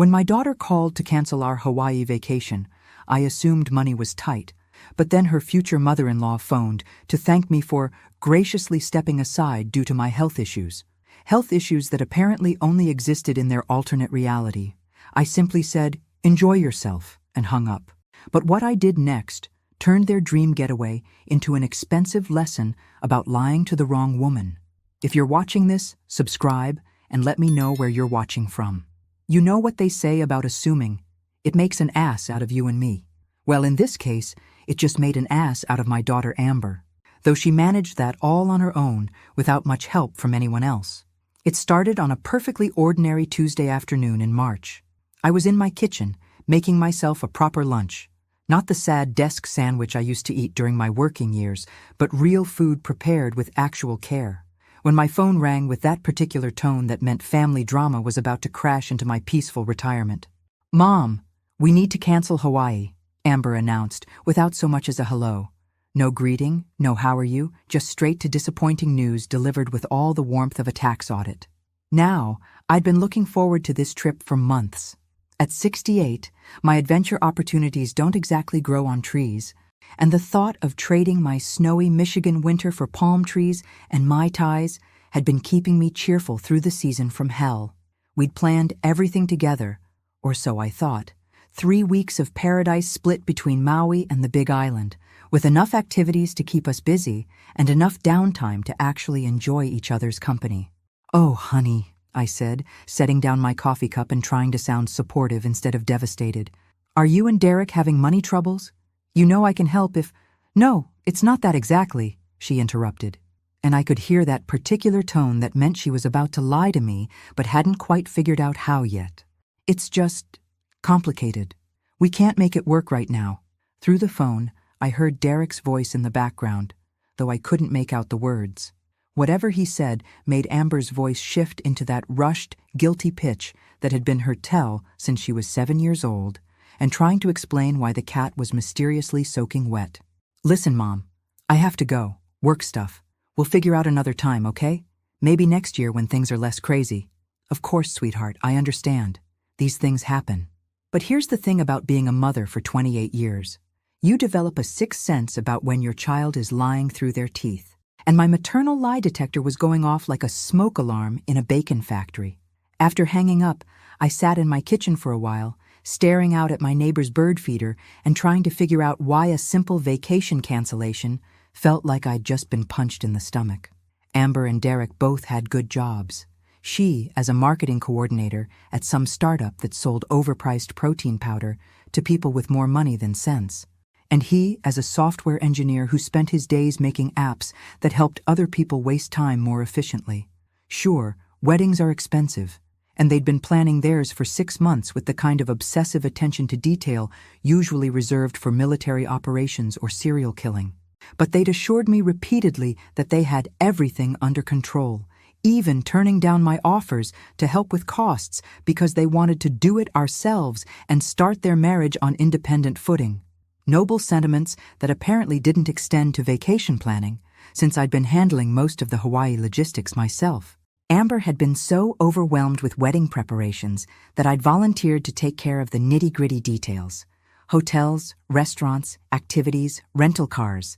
When my daughter called to cancel our Hawaii vacation, I assumed money was tight, but then her future mother-in-law phoned to thank me for graciously stepping aside due to my health issues that apparently only existed in their alternate reality. I simply said, "Enjoy yourself," and hung up. But what I did next turned their dream getaway into an expensive lesson about lying to the wrong woman. If you're watching this, subscribe and let me know where you're watching from. You know what they say about assuming. It makes an ass out of you and me. Well, in this case, it just made an ass out of my daughter Amber, though she managed that all on her own without much help from anyone else. It started on a perfectly ordinary Tuesday afternoon in March. I was in my kitchen, making myself a proper lunch. Not the sad desk sandwich I used to eat during my working years, but real food prepared with actual care. When my phone rang with that particular tone that meant family drama was about to crash into my peaceful retirement. "Mom, we need to cancel Hawaii," Amber announced, without so much as a hello. No greeting, no how are you, just straight to disappointing news delivered with all the warmth of a tax audit. Now, I'd been looking forward to this trip for months. At 68, my adventure opportunities don't exactly grow on trees, and the thought of trading my snowy Michigan winter for palm trees and Mai Tais had been keeping me cheerful through the season from hell. We'd planned everything together, or so I thought. 3 weeks of paradise split between Maui and the Big Island, with enough activities to keep us busy and enough downtime to actually enjoy each other's company. "Oh, honey," I said, setting down my coffee cup and trying to sound supportive instead of devastated. "Are you and Derek having money troubles? You know I can help if—" "No, it's not that exactly," she interrupted. And I could hear that particular tone that meant she was about to lie to me but hadn't quite figured out how yet. "It's just complicated. We can't make it work right now." Through the phone, I heard Derek's voice in the background, though I couldn't make out the words. Whatever he said made Amber's voice shift into that rushed, guilty pitch that had been her tell since she was 7 years old, and trying to explain why the cat was mysteriously soaking wet. "Listen, Mom, I have to go. Work stuff. We'll figure out another time, okay? Maybe next year when things are less crazy." "Of course, sweetheart, I understand. These things happen. But here's the thing about being a mother for 28 years. You develop a sixth sense about when your child is lying through their teeth. And my maternal lie detector was going off like a smoke alarm in a bacon factory. After hanging up, I sat in my kitchen for a while, staring out at my neighbor's bird feeder and trying to figure out why a simple vacation cancellation felt like I'd just been punched in the stomach. Amber and Derek both had good jobs. She as a marketing coordinator at some startup that sold overpriced protein powder to people with more money than sense. And he as a software engineer who spent his days making apps that helped other people waste time more efficiently. Sure, weddings are expensive, and they'd been planning theirs for 6 months with the kind of obsessive attention to detail usually reserved for military operations or serial killing. But they'd assured me repeatedly that they had everything under control, even turning down my offers to help with costs because they wanted to do it ourselves and start their marriage on independent footing. Noble sentiments that apparently didn't extend to vacation planning, since I'd been handling most of the Hawaii logistics myself. Amber had been so overwhelmed with wedding preparations that I'd volunteered to take care of the nitty-gritty details. Hotels, restaurants, activities, rental cars.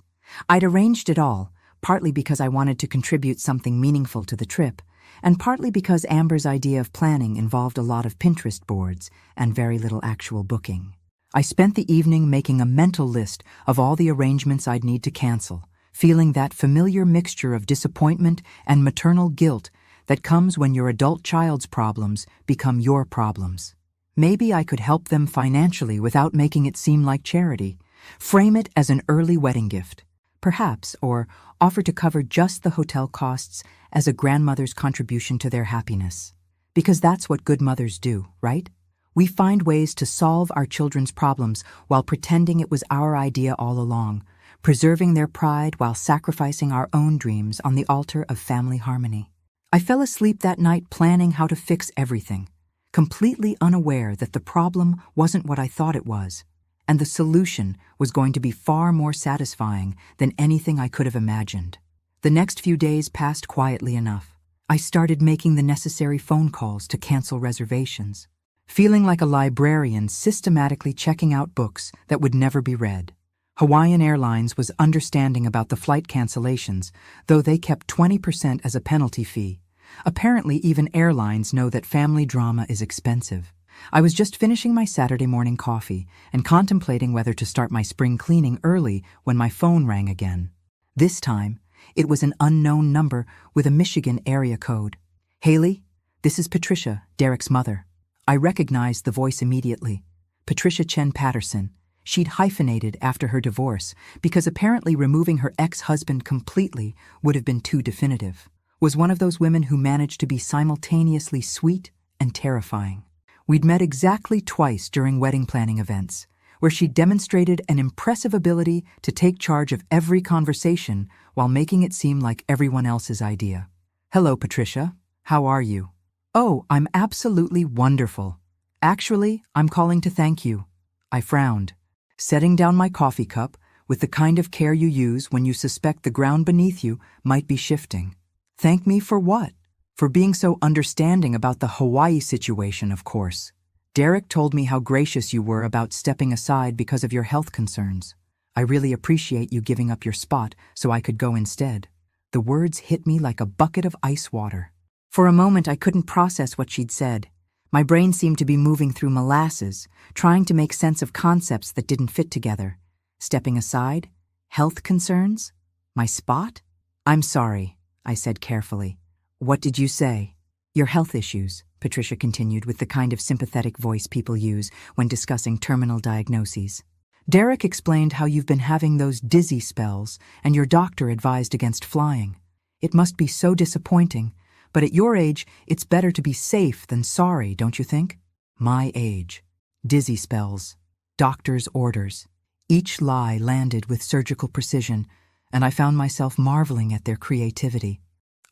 I'd arranged it all, partly because I wanted to contribute something meaningful to the trip, and partly because Amber's idea of planning involved a lot of Pinterest boards and very little actual booking. I spent the evening making a mental list of all the arrangements I'd need to cancel, feeling that familiar mixture of disappointment and maternal guilt that comes when your adult child's problems become your problems. Maybe I could help them financially without making it seem like charity, frame it as an early wedding gift, perhaps, or offer to cover just the hotel costs as a grandmother's contribution to their happiness. Because that's what good mothers do, right? We find ways to solve our children's problems while pretending it was our idea all along, preserving their pride while sacrificing our own dreams on the altar of family harmony. I fell asleep that night planning how to fix everything, completely unaware that the problem wasn't what I thought it was, and the solution was going to be far more satisfying than anything I could have imagined. The next few days passed quietly enough. I started making the necessary phone calls to cancel reservations. feeling like a librarian systematically checking out books that would never be read. Hawaiian Airlines was understanding about the flight cancellations, though they kept 20% as a penalty fee. Apparently, even airlines know that family drama is expensive. I was just finishing my Saturday morning coffee and contemplating whether to start my spring cleaning early when my phone rang again. This time, it was an unknown number with a Michigan area code. "Haley, this is Patricia, Derek's mother." I recognized the voice immediately. Patricia Chen Patterson. She'd hyphenated after her divorce because apparently removing her ex-husband completely would have been too definitive. Was one of those women who managed to be simultaneously sweet and terrifying. We'd met exactly twice during wedding planning events, where she demonstrated an impressive ability to take charge of every conversation while making it seem like everyone else's idea. "Hello, Patricia. How are you?" "Oh, I'm absolutely wonderful. Actually, I'm calling to thank you." I frowned, setting down my coffee cup with the kind of care you use when you suspect the ground beneath you might be shifting. "Thank me for what?" "For being so understanding about the Hawaii situation, of course. Derek told me how gracious you were about stepping aside because of your health concerns. I really appreciate you giving up your spot so I could go instead." The words hit me like a bucket of ice water. For a moment, I couldn't process what she'd said. My brain seemed to be moving through molasses, trying to make sense of concepts that didn't fit together. Stepping aside? Health concerns? My spot? "I'm sorry," I said carefully. "What did you say?" "Your health issues," Patricia continued with the kind of sympathetic voice people use when discussing terminal diagnoses. "Derek explained how you've been having those dizzy spells and your doctor advised against flying. It must be so disappointing, but at your age, it's better to be safe than sorry, don't you think?" My age. Dizzy spells. Doctor's orders. Each lie landed with surgical precision, and I found myself marveling at their creativity.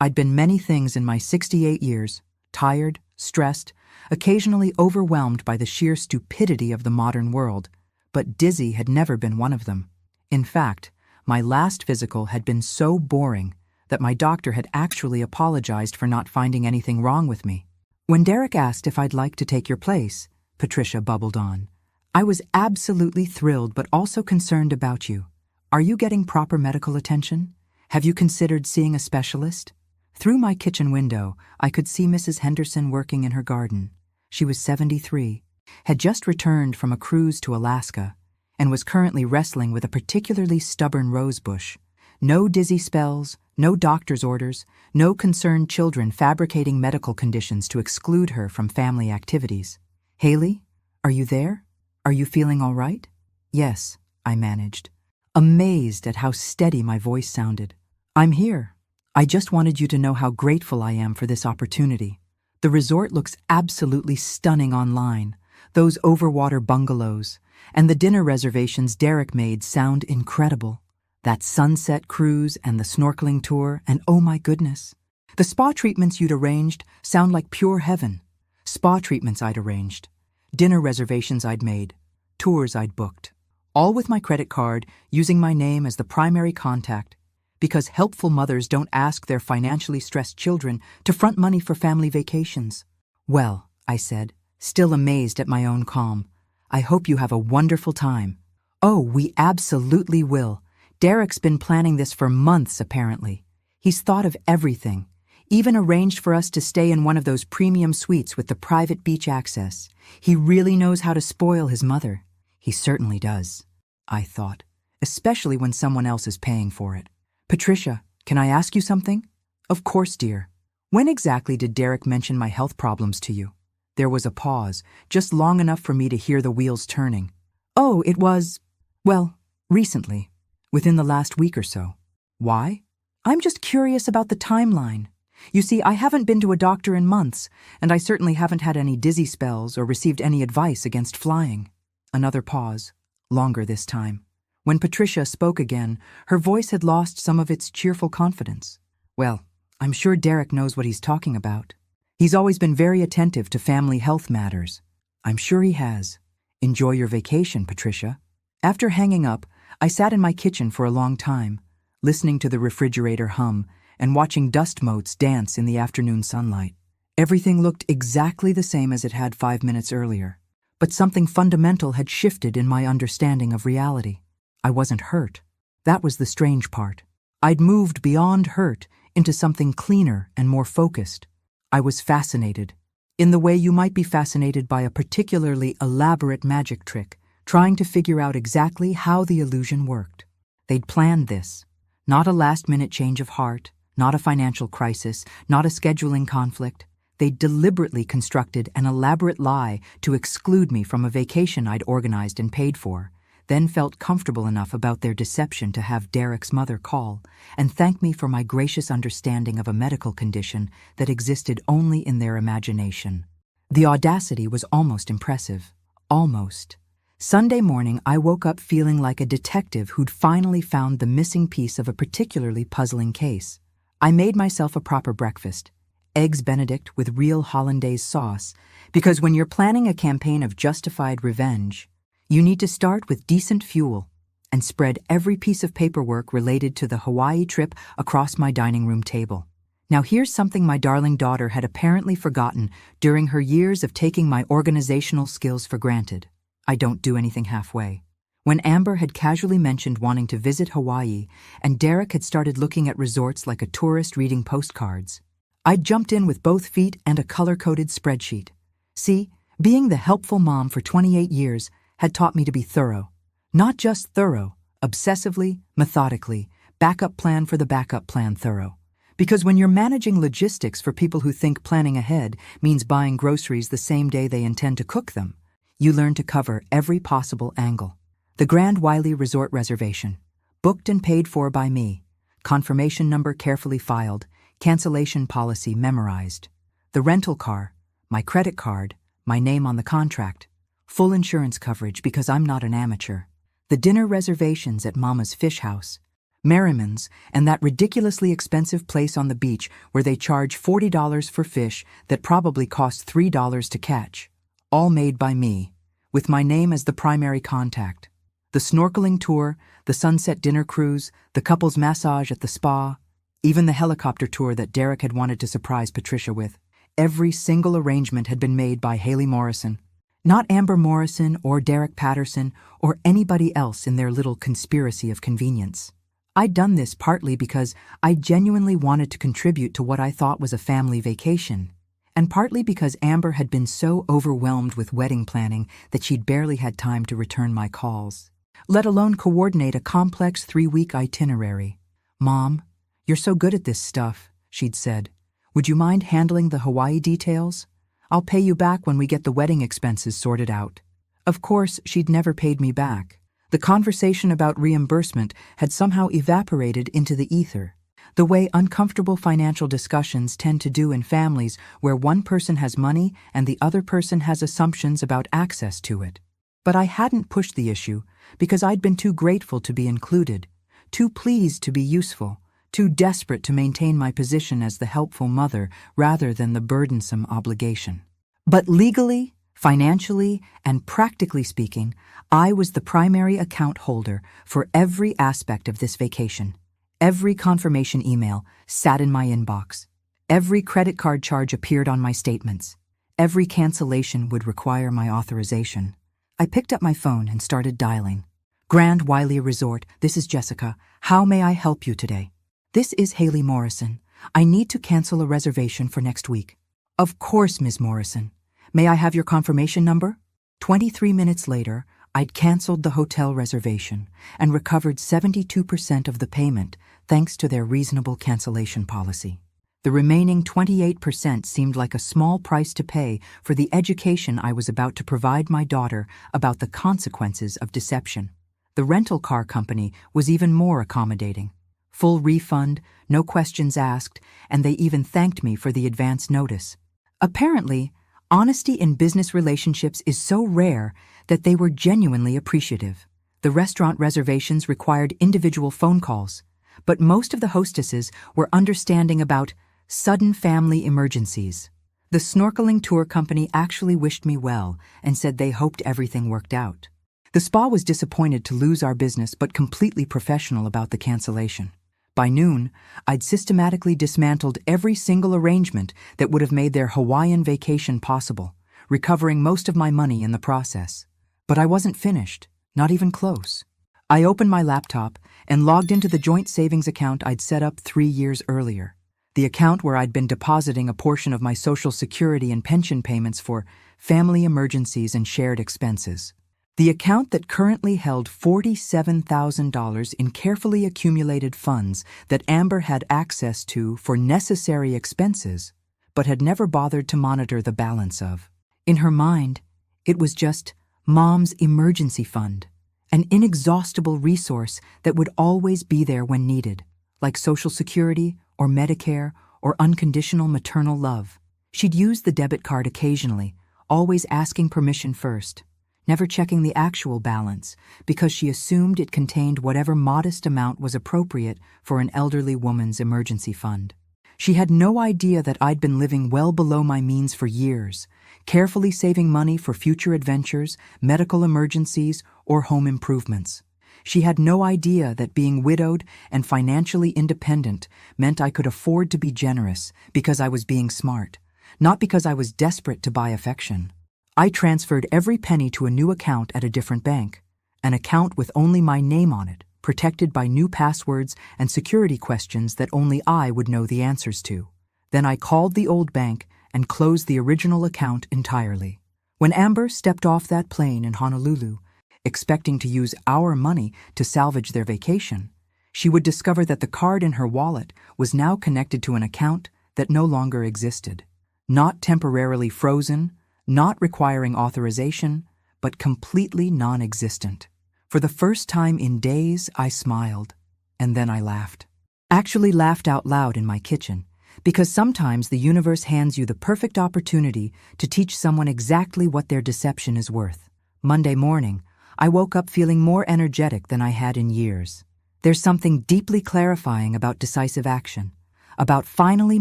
I'd been many things in my 68 years, tired, stressed, occasionally overwhelmed by the sheer stupidity of the modern world, but dizzy had never been one of them. In fact, my last physical had been so boring that my doctor had actually apologized for not finding anything wrong with me. "When Derek asked if I'd like to take your place," Patricia bubbled on, "I was absolutely thrilled but also concerned about you. Are you getting proper medical attention? Have you considered seeing a specialist?" Through my kitchen window, I could see Mrs. Henderson working in her garden. She was 73, had just returned from a cruise to Alaska, and was currently wrestling with a particularly stubborn rosebush. No dizzy spells, no doctor's orders, no concerned children fabricating medical conditions to exclude her from family activities. "Haley, are you there? Are you feeling all right?" "Yes," I managed, amazed at how steady my voice sounded. "I'm here. I just wanted you to know how grateful I am for this opportunity. The resort looks absolutely stunning online. Those overwater bungalows and the dinner reservations Derek made sound incredible. That sunset cruise and the snorkeling tour, and oh my goodness. The spa treatments you'd arranged sound like pure heaven. Spa treatments I'd arranged. Dinner reservations I'd made. Tours I'd booked. All with my credit card, using my name as the primary contact. Because helpful mothers don't ask their financially stressed children to front money for family vacations. "Well," I said, still amazed at my own calm, "I hope you have a wonderful time." "Oh, we absolutely will. Derek's been planning this for months, apparently. He's thought of everything, even arranged for us to stay in one of those premium suites with the private beach access. He really knows how to spoil his mother." He certainly does, I thought, especially when someone else is paying for it. "Patricia, can I ask you something?" "Of course, dear. When exactly did Derek mention my health problems to you?" There was a pause, just long enough for me to hear the wheels turning. "Oh, it was, well, recently, within the last week or so." "Why?" "I'm just curious about the timeline. You see, I haven't been to a doctor in months, and I certainly haven't had any dizzy spells or received any advice against flying." Another pause, longer this time. When Patricia spoke again, her voice had lost some of its cheerful confidence. "Well, I'm sure Derek knows what he's talking about. He's always been very attentive to family health matters." "I'm sure he has. Enjoy your vacation, Patricia." After hanging up, I sat in my kitchen for a long time, listening to the refrigerator hum and watching dust motes dance in the afternoon sunlight. Everything looked exactly the same as it had 5 minutes earlier, but something fundamental had shifted in my understanding of reality. I wasn't hurt. That was the strange part. I'd moved beyond hurt into something cleaner and more focused. I was fascinated, in the way you might be fascinated by a particularly elaborate magic trick, trying to figure out exactly how the illusion worked. They'd planned this. Not a last-minute change of heart, not a financial crisis, not a scheduling conflict. They'd deliberately constructed an elaborate lie to exclude me from a vacation I'd organized and paid for, then felt comfortable enough about their deception to have Derek's mother call and thank me for my gracious understanding of a medical condition that existed only in their imagination. The audacity was almost impressive. Almost. Sunday morning, I woke up feeling like a detective who'd finally found the missing piece of a particularly puzzling case. I made myself a proper breakfast, Eggs Benedict with real hollandaise sauce, because when you're planning a campaign of justified revenge, you need to start with decent fuel and spread every piece of paperwork related to the Hawaii trip across my dining room table. Now here's something my darling daughter had apparently forgotten during her years of taking my organizational skills for granted. I don't do anything halfway. When Amber had casually mentioned wanting to visit Hawaii and Derek had started looking at resorts like a tourist reading postcards, I jumped in with both feet and a color-coded spreadsheet. See, being the helpful mom for 28 years had taught me to be thorough. Not just thorough, obsessively, methodically, backup plan for the backup plan thorough. Because when you're managing logistics for people who think planning ahead means buying groceries the same day they intend to cook them, you learn to cover every possible angle. The Grand Wiley Resort reservation, booked and paid for by me, confirmation number carefully filed, cancellation policy memorized. The rental car, my credit card, my name on the contract, full insurance coverage because I'm not an amateur. The dinner reservations at Mama's Fish House, Merriman's, and that ridiculously expensive place on the beach where they charge $40 for fish that probably cost $3 to catch. All made by me, with my name as the primary contact. The snorkeling tour, the sunset dinner cruise, the couple's massage at the spa, even the helicopter tour that Derek had wanted to surprise Patricia with. Every single arrangement had been made by Haley Morrison. Not Amber Morrison or Derek Patterson or anybody else in their little conspiracy of convenience. I'd done this partly because I genuinely wanted to contribute to what I thought was a family vacation, and partly because Amber had been so overwhelmed with wedding planning that she'd barely had time to return my calls, let alone coordinate a complex 3-week itinerary. "Mom, you're so good at this stuff," she'd said. "Would you mind handling the Hawaii details? I'll pay you back when we get the wedding expenses sorted out." Of course, she'd never paid me back. The conversation about reimbursement had somehow evaporated into the ether, the way uncomfortable financial discussions tend to do in families where one person has money and the other person has assumptions about access to it. But I hadn't pushed the issue because I'd been too grateful to be included, too pleased to be useful, too desperate to maintain my position as the helpful mother rather than the burdensome obligation. But legally, financially, and practically speaking, I was the primary account holder for every aspect of this vacation. Every confirmation email sat in my inbox. Every credit card charge appeared on my statements. Every cancellation would require my authorization. I picked up my phone and started dialing. "Grand Wiley Resort, this is Jessica. How may I help you today?" "This is Haley Morrison. I need to cancel a reservation for next week." "Of course, Ms. Morrison. May I have your confirmation number?" 23 minutes later, I'd canceled the hotel reservation and recovered 72% of the payment thanks to their reasonable cancellation policy. The remaining 28% seemed like a small price to pay for the education I was about to provide my daughter about the consequences of deception. The rental car company was even more accommodating. Full refund, no questions asked, and they even thanked me for the advance notice. Apparently, honesty in business relationships is so rare that they were genuinely appreciative. The restaurant reservations required individual phone calls, but most of the hostesses were understanding about sudden family emergencies. The snorkeling tour company actually wished me well and said they hoped everything worked out. The spa was disappointed to lose our business but completely professional about the cancellation. By noon, I'd systematically dismantled every single arrangement that would have made their Hawaiian vacation possible, recovering most of my money in the process. But I wasn't finished, not even close. I opened my laptop and logged into the joint savings account I'd set up 3 years earlier, the account where I'd been depositing a portion of my Social Security and pension payments for family emergencies and shared expenses. The account that currently held $47,000 in carefully accumulated funds that Amber had access to for necessary expenses, but had never bothered to monitor the balance of. In her mind, it was just Mom's emergency fund, an inexhaustible resource that would always be there when needed, like Social Security or Medicare or unconditional maternal love. She'd use the debit card occasionally, always asking permission first, never checking the actual balance because she assumed it contained whatever modest amount was appropriate for an elderly woman's emergency fund. She had no idea that I'd been living well below my means for years, carefully saving money for future adventures, medical emergencies, or home improvements. She had no idea that being widowed and financially independent meant I could afford to be generous because I was being smart, not because I was desperate to buy affection. I transferred every penny to a new account at a different bank, an account with only my name on it, protected by new passwords and security questions that only I would know the answers to. Then I called the old bank and closed the original account entirely. When Amber stepped off that plane in Honolulu, expecting to use our money to salvage their vacation, she would discover that the card in her wallet was now connected to an account that no longer existed. Not temporarily frozen, not requiring authorization, but completely non-existent. For the first time in days, I smiled, and then I laughed. Actually laughed out loud in my kitchen, because sometimes the universe hands you the perfect opportunity to teach someone exactly what their deception is worth. Monday morning, I woke up feeling more energetic than I had in years. There's something deeply clarifying about decisive action, about finally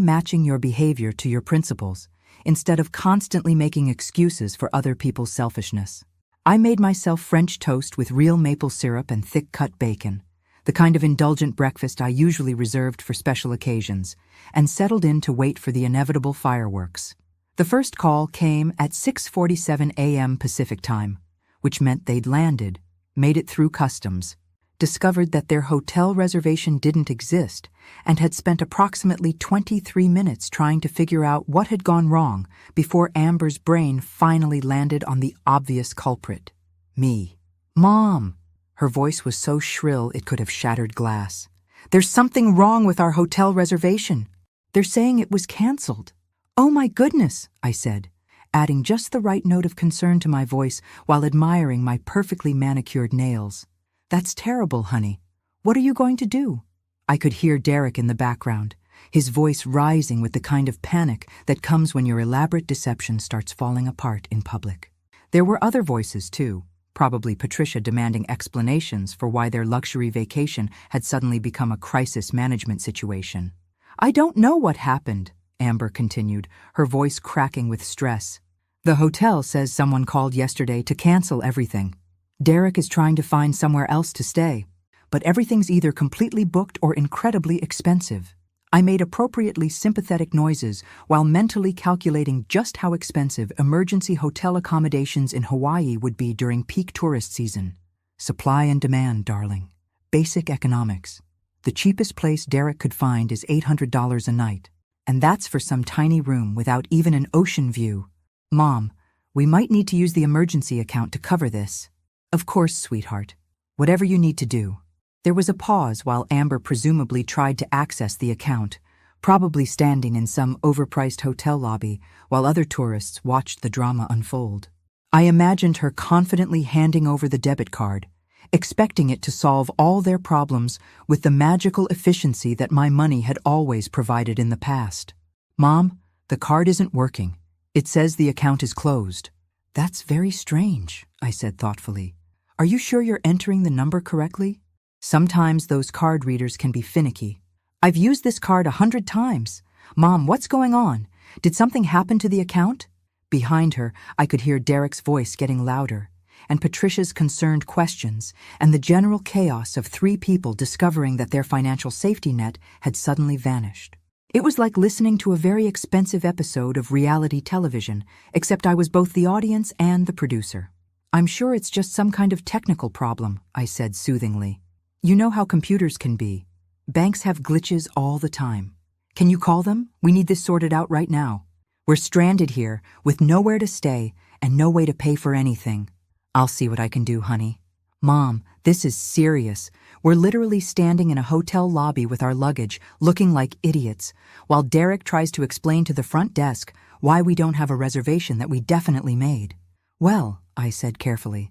matching your behavior to your principles, instead of constantly making excuses for other people's selfishness. I made myself French toast with real maple syrup and thick-cut bacon, the kind of indulgent breakfast I usually reserved for special occasions, and settled in to wait for the inevitable fireworks. The first call came at 6:47 a.m. Pacific time, which meant they'd landed, made it through customs, discovered that their hotel reservation didn't exist, and had spent approximately 23 minutes trying to figure out what had gone wrong before Amber's brain finally landed on the obvious culprit, me. Mom! Her voice was so shrill it could have shattered glass. There's something wrong with our hotel reservation. They're saying it was canceled. Oh my goodness, I said, adding just the right note of concern to my voice while admiring my perfectly manicured nails. That's terrible, honey. What are you going to do? I could hear Derek in the background, his voice rising with the kind of panic that comes when your elaborate deception starts falling apart in public. There were other voices, too, probably Patricia demanding explanations for why their luxury vacation had suddenly become a crisis management situation. I don't know what happened, Amber continued, her voice cracking with stress. The hotel says someone called yesterday to cancel everything. Derek is trying to find somewhere else to stay, but everything's either completely booked or incredibly expensive. I made appropriately sympathetic noises while mentally calculating just how expensive emergency hotel accommodations in Hawaii would be during peak tourist season. Supply and demand, darling. Basic economics. The cheapest place Derek could find is $800 a night, and that's for some tiny room without even an ocean view. Mom, we might need to use the emergency account to cover this. Of course, sweetheart. Whatever you need to do. There was a pause while Amber presumably tried to access the account, probably standing in some overpriced hotel lobby while other tourists watched the drama unfold. I imagined her confidently handing over the debit card, expecting it to solve all their problems with the magical efficiency that my money had always provided in the past. Mom, the card isn't working. It says the account is closed. That's very strange, I said thoughtfully. Are you sure you're entering the number correctly? Sometimes those card readers can be finicky. I've used this card 100 times. Mom, what's going on? Did something happen to the account? Behind her, I could hear Derek's voice getting louder, and Patricia's concerned questions, and the general chaos of three people discovering that their financial safety net had suddenly vanished. It was like listening to a very expensive episode of reality television, except I was both the audience and the producer. "I'm sure it's just some kind of technical problem," I said soothingly. "You know how computers can be. Banks have glitches all the time. Can you call them? We need this sorted out right now. We're stranded here with nowhere to stay and no way to pay for anything." "I'll see what I can do, honey." "Mom, this is serious. We're literally standing in a hotel lobby with our luggage, looking like idiots, while Derek tries to explain to the front desk why we don't have a reservation that we definitely made." "Well," I said carefully,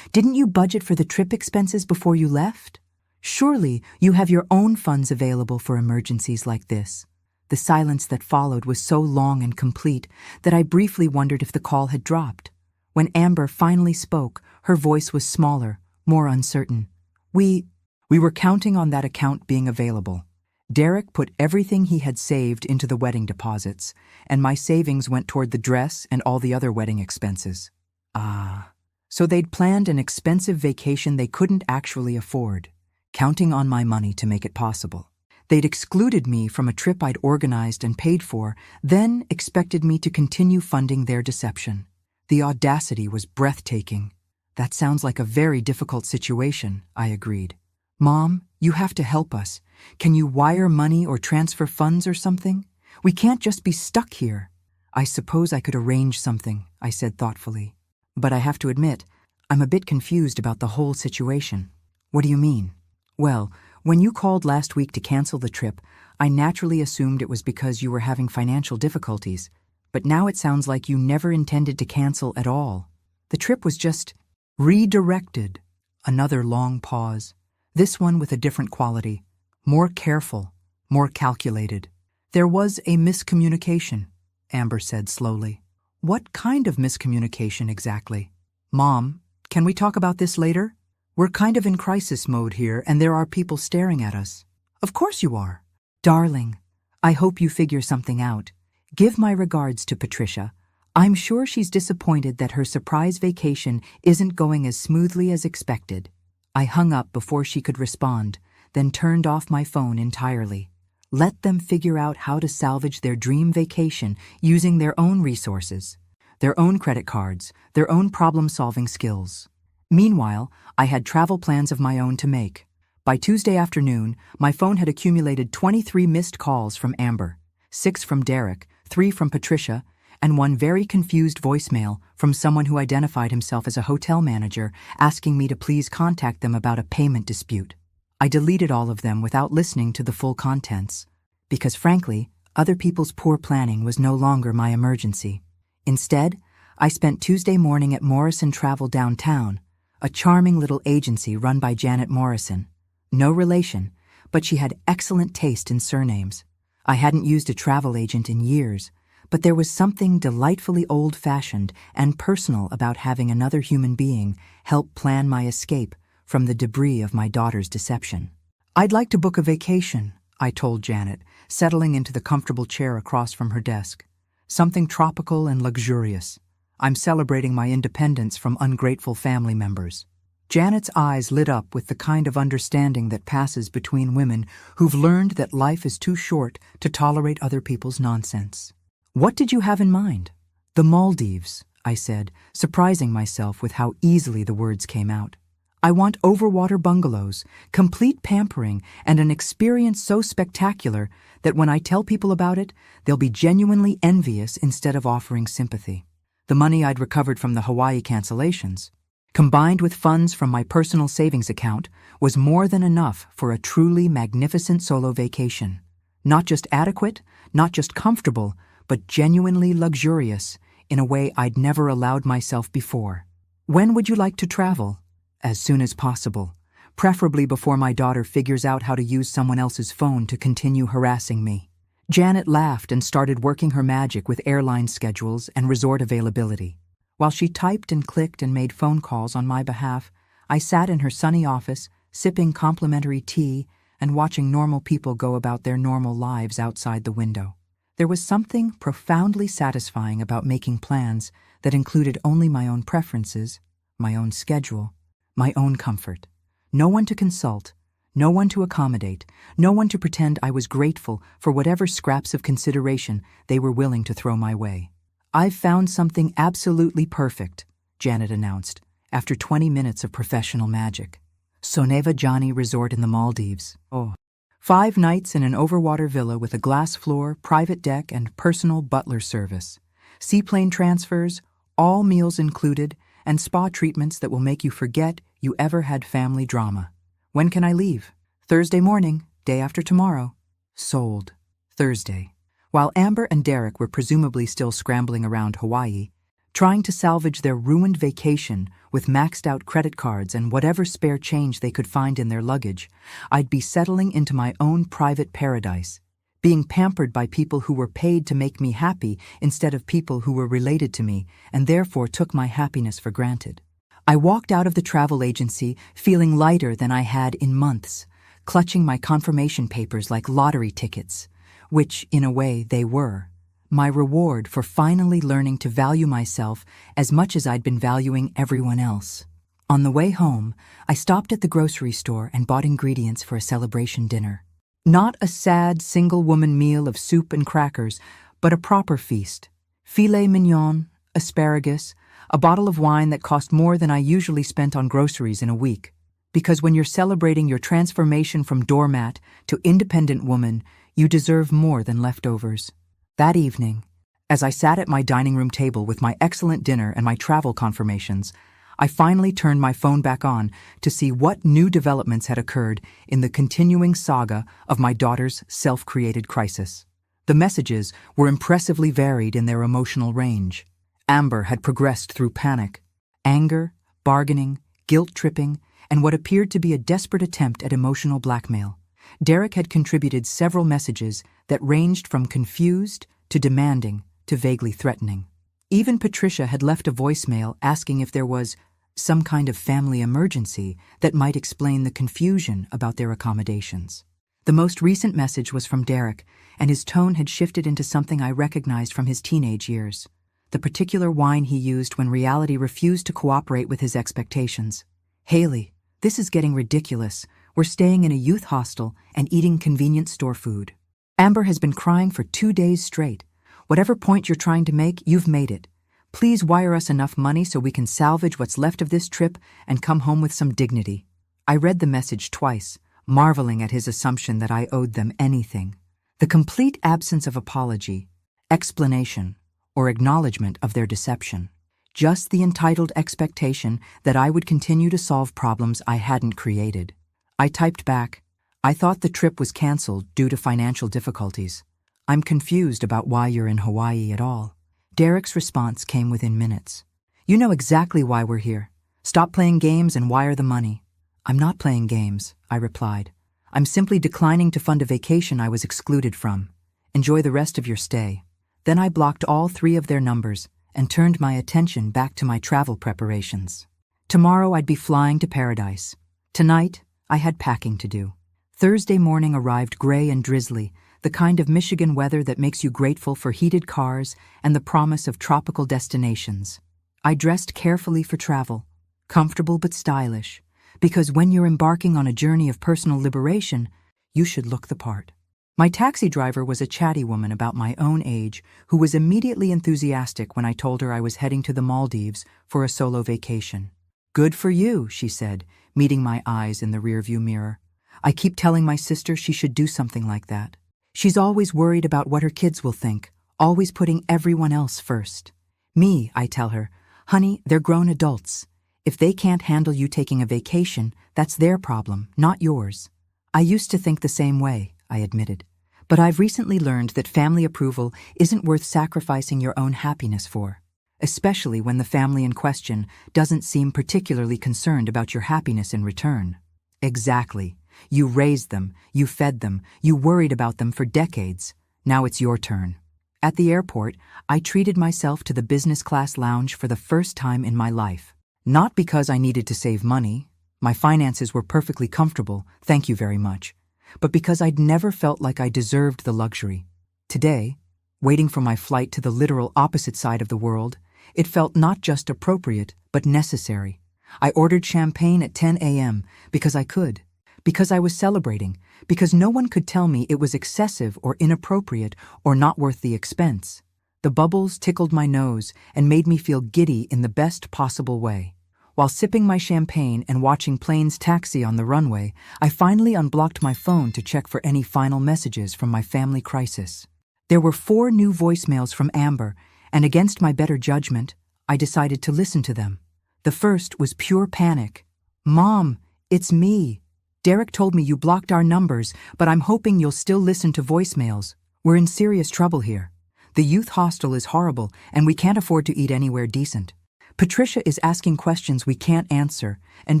"didn't you budget for the trip expenses before you left? Surely you have your own funds available for emergencies like this." The silence that followed was so long and complete that I briefly wondered if the call had dropped. When Amber finally spoke, her voice was smaller, more uncertain. We were counting on that account being available. Derek put everything he had saved into the wedding deposits, and my savings went toward the dress and all the other wedding expenses." "Ah, so they'd planned an expensive vacation they couldn't actually afford, counting on my money to make it possible. They'd excluded me from a trip I'd organized and paid for, then expected me to continue funding their deception. The audacity was breathtaking." "That sounds like a very difficult situation," I agreed. "Mom, you have to help us. Can you wire money or transfer funds or something? We can't just be stuck here." "I suppose I could arrange something," I said thoughtfully. "But I have to admit, I'm a bit confused about the whole situation." "What do you mean?" "Well, when you called last week to cancel the trip, I naturally assumed it was because you were having financial difficulties. But now it sounds like you never intended to cancel at all. The trip was just redirected." Another long pause. This one with a different quality. More careful, more calculated. "There was a miscommunication," Amber said slowly. "What kind of miscommunication exactly?" "Mom, can we talk about this later? We're kind of in crisis mode here, and there are people staring at us." "Of course you are." "Darling, I hope you figure something out. Give my regards to Patricia. I'm sure she's disappointed that her surprise vacation isn't going as smoothly as expected." I hung up before she could respond, then turned off my phone entirely. Let them figure out how to salvage their dream vacation using their own resources, their own credit cards, their own problem-solving skills. Meanwhile, I had travel plans of my own to make. By Tuesday afternoon, my phone had accumulated 23 missed calls from Amber, 6 from Derek, 3 from Patricia, and 1 very confused voicemail from someone who identified himself as a hotel manager asking me to please contact them about a payment dispute. I deleted all of them without listening to the full contents, because frankly, other people's poor planning was no longer my emergency. Instead, I spent Tuesday morning at Morrison Travel downtown, a charming little agency run by Janet Morrison. No relation, but she had excellent taste in surnames. I hadn't used a travel agent in years, but there was something delightfully old-fashioned and personal about having another human being help plan my escape from the debris of my daughter's deception. "I'd like to book a vacation," I told Janet, settling into the comfortable chair across from her desk. "Something tropical and luxurious. I'm celebrating my independence from ungrateful family members." Janet's eyes lit up with the kind of understanding that passes between women who've learned that life is too short to tolerate other people's nonsense. "What did you have in mind?" "The Maldives," I said, surprising myself with how easily the words came out. "I want overwater bungalows, complete pampering, and an experience so spectacular that when I tell people about it, they'll be genuinely envious instead of offering sympathy." The money I'd recovered from the Hawaii cancellations, combined with funds from my personal savings account, was more than enough for a truly magnificent solo vacation. Not just adequate, not just comfortable, but genuinely luxurious in a way I'd never allowed myself before. "When would you like to travel?" "As soon as possible, preferably before my daughter figures out how to use someone else's phone to continue harassing me." Janet laughed and started working her magic with airline schedules and resort availability. While she typed and clicked and made phone calls on my behalf, I sat in her sunny office, sipping complimentary tea and watching normal people go about their normal lives outside the window. There was something profoundly satisfying about making plans that included only my own preferences, my own schedule, my own comfort. No one to consult, no one to accommodate, no one to pretend I was grateful for whatever scraps of consideration they were willing to throw my way. "I've found something absolutely perfect," Janet announced, after 20 minutes of professional magic. Soneva Jani Resort in the Maldives. Oh. 5 nights in an overwater villa with a glass floor, private deck, and personal butler service. Seaplane transfers, all meals included, and spa treatments that will make you forget you ever had family drama. "When can I leave?" "Thursday morning, day after tomorrow." Sold. Thursday. While Amber and Derek were presumably still scrambling around Hawaii, trying to salvage their ruined vacation with maxed-out credit cards and whatever spare change they could find in their luggage, I'd be settling into my own private paradise, being pampered by people who were paid to make me happy instead of people who were related to me and therefore took my happiness for granted. I walked out of the travel agency feeling lighter than I had in months, clutching my confirmation papers like lottery tickets, which, in a way, they were. My reward for finally learning to value myself as much as I'd been valuing everyone else. On the way home, I stopped at the grocery store and bought ingredients for a celebration dinner. Not a sad single-woman meal of soup and crackers, but a proper feast. Filet mignon, asparagus, a bottle of wine that cost more than I usually spent on groceries in a week. Because when you're celebrating your transformation from doormat to independent woman, you deserve more than leftovers. That evening, as I sat at my dining room table with my excellent dinner and my travel confirmations, I finally turned my phone back on to see what new developments had occurred in the continuing saga of my daughter's self-created crisis. The messages were impressively varied in their emotional range. Amber had progressed through panic, anger, bargaining, guilt-tripping, and what appeared to be a desperate attempt at emotional blackmail. Derek had contributed several messages that ranged from confused to demanding to vaguely threatening. Even Patricia had left a voicemail asking if there was some kind of family emergency that might explain the confusion about their accommodations. The most recent message was from Derek, and his tone had shifted into something I recognized from his teenage years. The particular whine he used when reality refused to cooperate with his expectations. "Haley, this is getting ridiculous. We're staying in a youth hostel and eating convenient store food. Amber has been crying for 2 days straight. Whatever point you're trying to make, you've made it. Please wire us enough money so we can salvage what's left of this trip and come home with some dignity." I read the message twice, marveling at his assumption that I owed them anything. The complete absence of apology, explanation, or acknowledgement of their deception. Just the entitled expectation that I would continue to solve problems I hadn't created. I typed back, "I thought the trip was canceled due to financial difficulties. I'm confused about why you're in Hawaii at all." Derek's response came within minutes. "You know exactly why we're here. Stop playing games and wire the money." "I'm not playing games," I replied. "I'm simply declining to fund a vacation I was excluded from. Enjoy the rest of your stay." Then I blocked all 3 of their numbers and turned my attention back to my travel preparations. Tomorrow I'd be flying to paradise. Tonight, I had packing to do. Thursday morning arrived gray and drizzly, the kind of Michigan weather that makes you grateful for heated cars and the promise of tropical destinations. I dressed carefully for travel, comfortable but stylish, because when you're embarking on a journey of personal liberation, you should look the part. My taxi driver was a chatty woman about my own age who was immediately enthusiastic when I told her I was heading to the Maldives for a solo vacation. "Good for you," she said, meeting my eyes in the rearview mirror. "I keep telling my sister she should do something like that. She's always worried about what her kids will think, always putting everyone else first. Me, I tell her, honey, they're grown adults. If they can't handle you taking a vacation, that's their problem, not yours." I used to think the same way, I admitted. But I've recently learned that family approval isn't worth sacrificing your own happiness for, especially when the family in question doesn't seem particularly concerned about your happiness in return. Exactly. You raised them, you fed them, you worried about them for decades. Now it's your turn. At the airport, I treated myself to the business class lounge for the first time in my life. Not because I needed to save money. My finances were perfectly comfortable, thank you very much. But because I'd never felt like I deserved the luxury. Today, waiting for my flight to the literal opposite side of the world, it felt not just appropriate, but necessary. I ordered champagne at 10 a.m. because I could, because I was celebrating, because no one could tell me it was excessive or inappropriate or not worth the expense. The bubbles tickled my nose and made me feel giddy in the best possible way. While sipping my champagne and watching planes taxi on the runway, I finally unblocked my phone to check for any final messages from my family crisis. There were 4 new voicemails from Amber, and against my better judgment, I decided to listen to them. The first was pure panic. "Mom, it's me. Derek told me you blocked our numbers, but I'm hoping you'll still listen to voicemails. We're in serious trouble here. The youth hostel is horrible, and we can't afford to eat anywhere decent. Patricia is asking questions we can't answer, and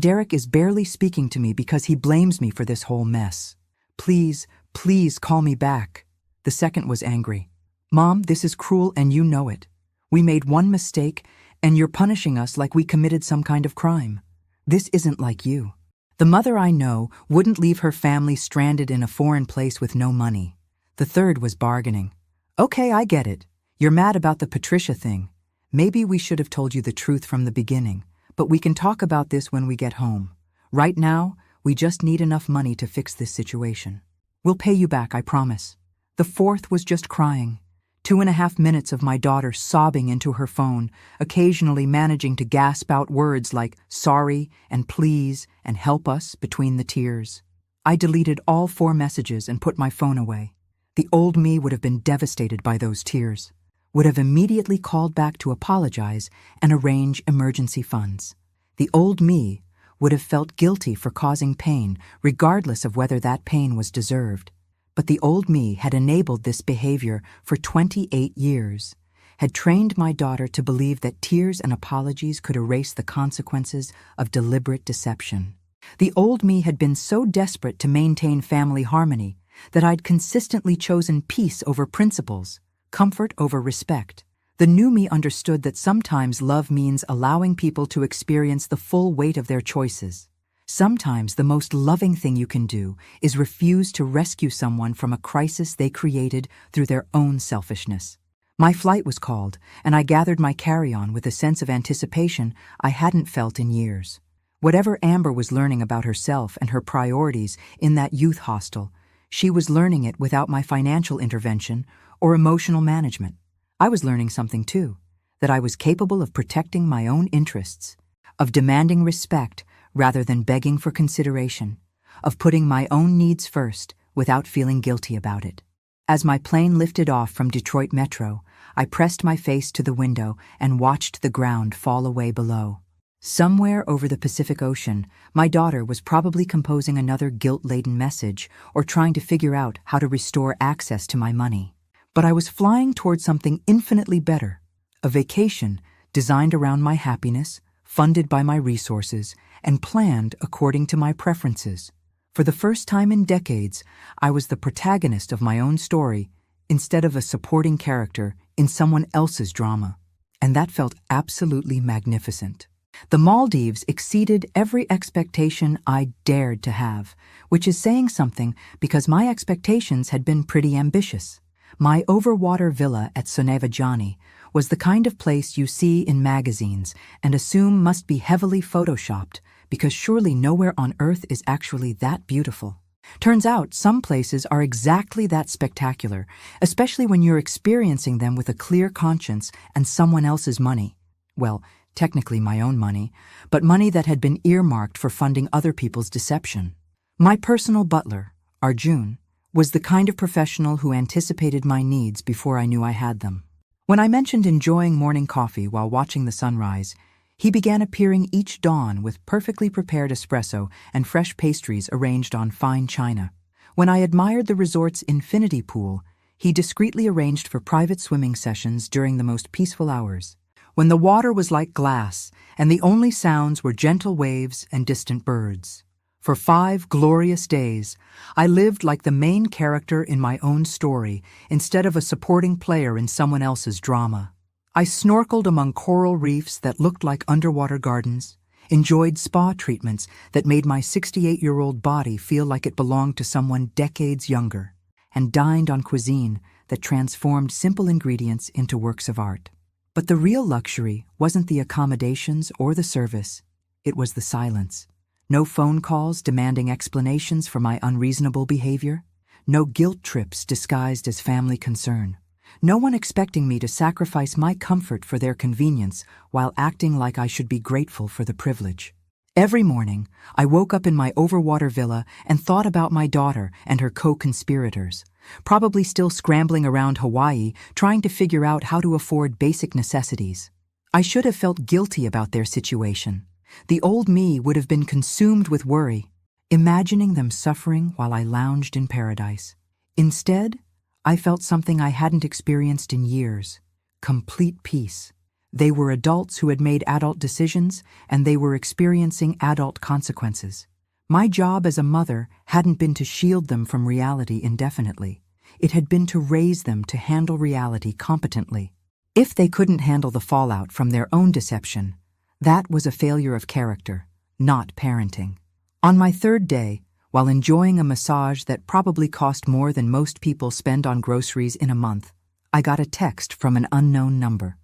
Derek is barely speaking to me because he blames me for this whole mess. Please, please call me back." The second was angry. "Mom, this is cruel and you know it. We made one mistake, and you're punishing us like we committed some kind of crime. This isn't like you. The mother I know wouldn't leave her family stranded in a foreign place with no money." The third was bargaining. "Okay, I get it. You're mad about the Patricia thing. Maybe we should have told you the truth from the beginning, but we can talk about this when we get home. Right now, we just need enough money to fix this situation. We'll pay you back, I promise." The fourth was just crying. 2.5 minutes of my daughter sobbing into her phone, occasionally managing to gasp out words like sorry and please and help us between the tears. I deleted all 4 messages and put my phone away. The old me would have been devastated by those tears, would have immediately called back to apologize and arrange emergency funds. The old me would have felt guilty for causing pain, regardless of whether that pain was deserved. But the old me had enabled this behavior for 28 years, had trained my daughter to believe that tears and apologies could erase the consequences of deliberate deception. The old me had been so desperate to maintain family harmony that I'd consistently chosen peace over principles, comfort over respect. The new me understood that sometimes love means allowing people to experience the full weight of their choices. Sometimes the most loving thing you can do is refuse to rescue someone from a crisis they created through their own selfishness. My flight was called, and I gathered my carry-on with a sense of anticipation I hadn't felt in years. Whatever Amber was learning about herself and her priorities in that youth hostel, she was learning it without my financial intervention or emotional management. I was learning something too, that I was capable of protecting my own interests, of demanding respect rather than begging for consideration, of putting my own needs first without feeling guilty about it. As my plane lifted off from Detroit Metro, I pressed my face to the window and watched the ground fall away below. Somewhere over the Pacific Ocean, my daughter was probably composing another guilt-laden message or trying to figure out how to restore access to my money. But I was flying toward something infinitely better, a vacation designed around my happiness, funded by my resources, and planned according to my preferences. For the first time in decades, I was the protagonist of my own story instead of a supporting character in someone else's drama. And that felt absolutely magnificent. The Maldives exceeded every expectation I dared to have, which is saying something because my expectations had been pretty ambitious. My overwater villa at Sonavajani was the kind of place you see in magazines and assume must be heavily photoshopped because surely nowhere on earth is actually that beautiful. Turns out some places are exactly that spectacular, especially when you're experiencing them with a clear conscience and someone else's money. Well, technically my own money, but money that had been earmarked for funding other people's deception. My personal butler, Arjun, was the kind of professional who anticipated my needs before I knew I had them. When I mentioned enjoying morning coffee while watching the sunrise, he began appearing each dawn with perfectly prepared espresso and fresh pastries arranged on fine china. When I admired the resort's infinity pool, he discreetly arranged for private swimming sessions during the most peaceful hours, when the water was like glass and the only sounds were gentle waves and distant birds. For 5 glorious days, I lived like the main character in my own story instead of a supporting player in someone else's drama. I snorkeled among coral reefs that looked like underwater gardens, enjoyed spa treatments that made my 68-year-old body feel like it belonged to someone decades younger, and dined on cuisine that transformed simple ingredients into works of art. But the real luxury wasn't the accommodations or the service. It was the silence. No phone calls demanding explanations for my unreasonable behavior. No guilt trips disguised as family concern. No one expecting me to sacrifice my comfort for their convenience while acting like I should be grateful for the privilege. Every morning, I woke up in my overwater villa and thought about my daughter and her co-conspirators, probably still scrambling around Hawaii trying to figure out how to afford basic necessities. I should have felt guilty about their situation. The old me would have been consumed with worry, imagining them suffering while I lounged in paradise. Instead, I felt something I hadn't experienced in years: complete peace. They were adults who had made adult decisions, and they were experiencing adult consequences. My job as a mother hadn't been to shield them from reality indefinitely. It had been to raise them to handle reality competently. If they couldn't handle the fallout from their own deception, that was a failure of character, not parenting. On my third day, while enjoying a massage that probably cost more than most people spend on groceries in a month, I got a text from an unknown number.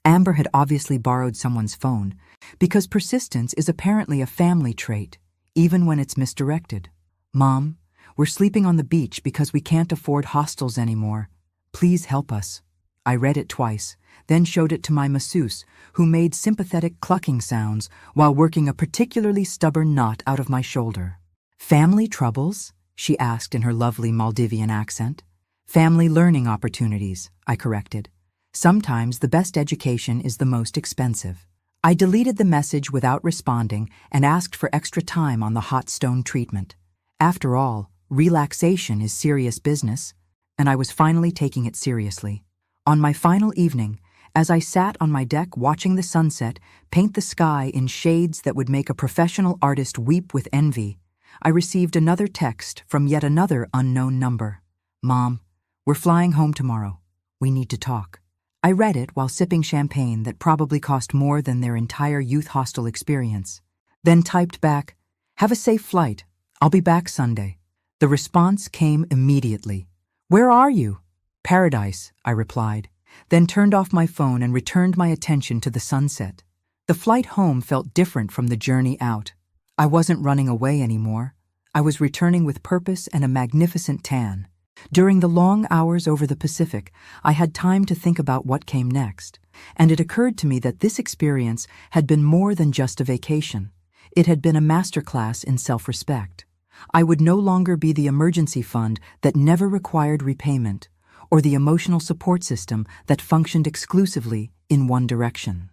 Amber had obviously borrowed someone's phone, because persistence is apparently a family trait, even when it's misdirected. "Mom, we're sleeping on the beach because we can't afford hostels anymore. Please help us." I read it twice, then showed it to my masseuse, who made sympathetic clucking sounds while working a particularly stubborn knot out of my shoulder. "Family troubles?" she asked in her lovely Maldivian accent. "Family learning opportunities," I corrected. "Sometimes the best education is the most expensive." I deleted the message without responding and asked for extra time on the hot stone treatment. After all, relaxation is serious business, and I was finally taking it seriously. On my final evening, as I sat on my deck watching the sunset paint the sky in shades that would make a professional artist weep with envy, I received another text from yet another unknown number. "Mom, we're flying home tomorrow. We need to talk." I read it while sipping champagne that probably cost more than their entire youth hostel experience, then typed back, "Have a safe flight. I'll be back Sunday." The response came immediately. "Where are you?" "Paradise," I replied, then turned off my phone and returned my attention to the sunset. The flight home felt different from the journey out. I wasn't running away anymore. I was returning with purpose and a magnificent tan. During the long hours over the Pacific, I had time to think about what came next, and it occurred to me that this experience had been more than just a vacation. It had been a masterclass in self-respect. I would no longer be the emergency fund that never required repayment, or the emotional support system that functioned exclusively in one direction.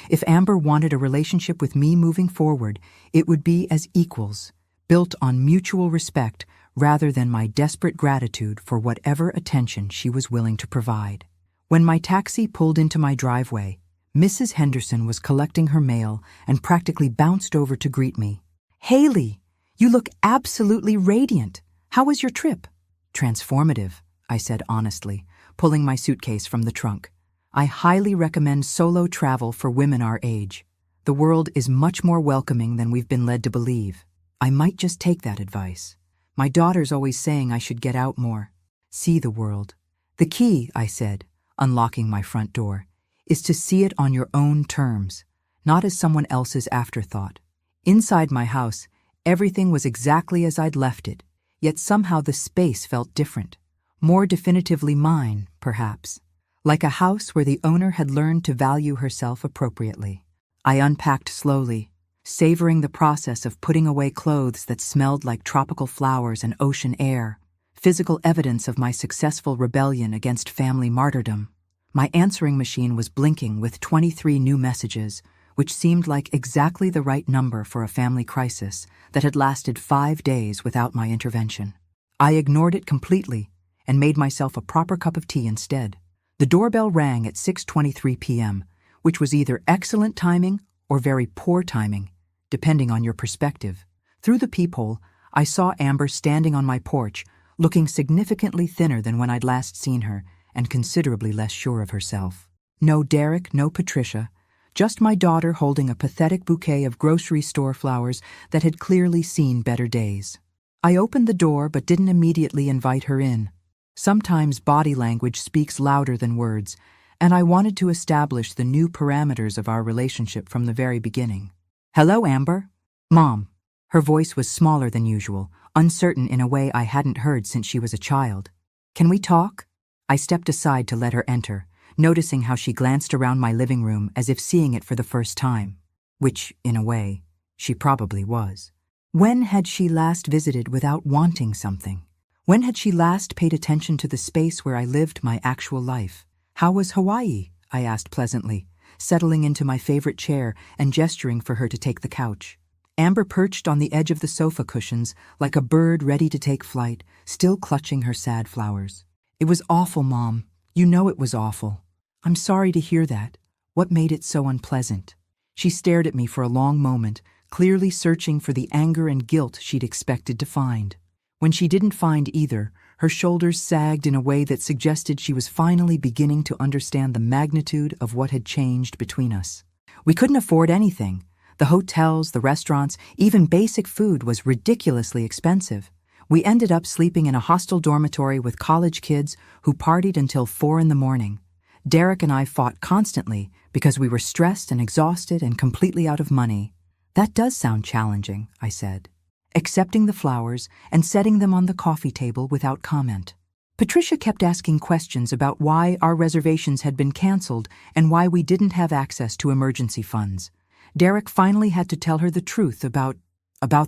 If Amber wanted a relationship with me moving forward, it would be as equals, built on mutual respect rather than my desperate gratitude for whatever attention she was willing to provide. When my taxi pulled into my driveway, Mrs. Henderson was collecting her mail and practically bounced over to greet me. "Haley, you look absolutely radiant. How was your trip?" "Transformative," I said honestly, pulling my suitcase from the trunk. "I highly recommend solo travel for women our age. The world is much more welcoming than we've been led to believe. I might just take that advice. My daughter's always saying I should get out more, see the world. The key," I said, unlocking my front door, "is to see it on your own terms, not as someone else's afterthought." Inside my house, everything was exactly as I'd left it, yet somehow the space felt different. More definitively mine, perhaps. Like a house where the owner had learned to value herself appropriately. I unpacked slowly, savoring the process of putting away clothes that smelled like tropical flowers and ocean air, physical evidence of my successful rebellion against family martyrdom. My answering machine was blinking with 23 new messages, which seemed like exactly the right number for a family crisis that had lasted 5 days without my intervention. I ignored it completely and made myself a proper cup of tea instead. The doorbell rang at 6:23 p.m., which was either excellent timing or very poor timing, depending on your perspective. Through the peephole, I saw Amber standing on my porch, looking significantly thinner than when I'd last seen her and considerably less sure of herself. No Derek, no Patricia, just my daughter holding a pathetic bouquet of grocery store flowers that had clearly seen better days. I opened the door but didn't immediately invite her in. Sometimes body language speaks louder than words, and I wanted to establish the new parameters of our relationship from the very beginning. Hello, Amber? Mom. Her voice was smaller than usual, uncertain in a way I hadn't heard since she was a child. Can we talk? I stepped aside to let her enter, noticing how she glanced around my living room as if seeing it for the first time. Which, in a way, she probably was. When had she last visited without wanting something? When had she last paid attention to the space where I lived my actual life? How was Hawaii? I asked pleasantly, settling into my favorite chair and gesturing for her to take the couch. Amber perched on the edge of the sofa cushions like a bird ready to take flight, still clutching her sad flowers. It was awful, Mom. You know it was awful. I'm sorry to hear that. What made it so unpleasant? She stared at me for a long moment, clearly searching for the anger and guilt she'd expected to find. When she didn't find either, her shoulders sagged in a way that suggested she was finally beginning to understand the magnitude of what had changed between us. We couldn't afford anything. The hotels, the restaurants, even basic food was ridiculously expensive. We ended up sleeping in a hostel dormitory with college kids who partied until 4 in the morning. Derek and I fought constantly because we were stressed and exhausted and completely out of money. That does sound challenging, I said, accepting the flowers and setting them on the coffee table without comment. Patricia kept asking questions about why our reservations had been canceled and why we didn't have access to emergency funds. Derek finally had to tell her the truth about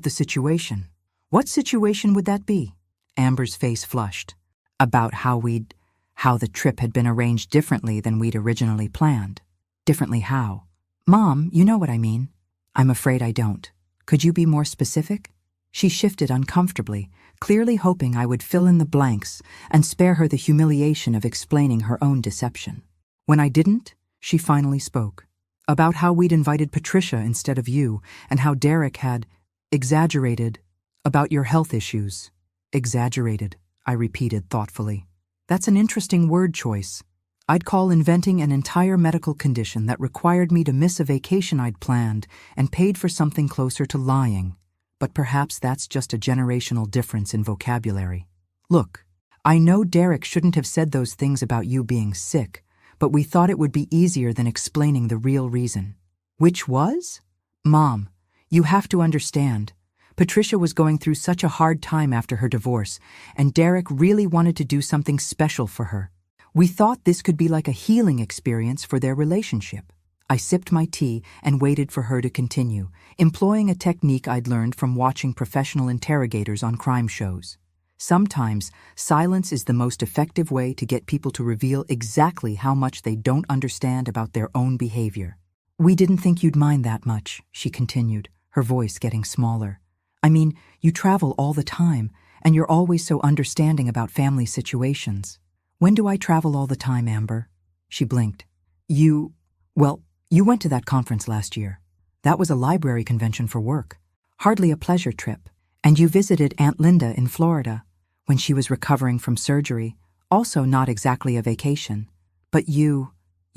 the situation. What situation would that be? Amber's face flushed. About how the trip had been arranged differently than we'd originally planned. Differently how? Mom, you know what I mean. I'm afraid I don't. Could you be more specific? She shifted uncomfortably, clearly hoping I would fill in the blanks and spare her the humiliation of explaining her own deception. When I didn't, she finally spoke. About how we'd invited Patricia instead of you, and how Derek had exaggerated about your health issues. Exaggerated, I repeated thoughtfully. That's an interesting word choice. I'd call inventing an entire medical condition that required me to miss a vacation I'd planned and paid for something closer to lying. But perhaps that's just a generational difference in vocabulary. Look, I know Derek shouldn't have said those things about you being sick, but we thought it would be easier than explaining the real reason. Which was? Mom, you have to understand. Patricia was going through such a hard time after her divorce, and Derek really wanted to do something special for her. We thought this could be like a healing experience for their relationship. I sipped my tea and waited for her to continue, employing a technique I'd learned from watching professional interrogators on crime shows. Sometimes, silence is the most effective way to get people to reveal exactly how much they don't understand about their own behavior. We didn't think you'd mind that much, she continued, her voice getting smaller. I mean, you travel all the time, and you're always so understanding about family situations. When do I travel all the time, Amber? She blinked. You went to that conference last year. That was a library convention for work. Hardly a pleasure trip. And you visited Aunt Linda in Florida when she was recovering from surgery, also not exactly a vacation. But you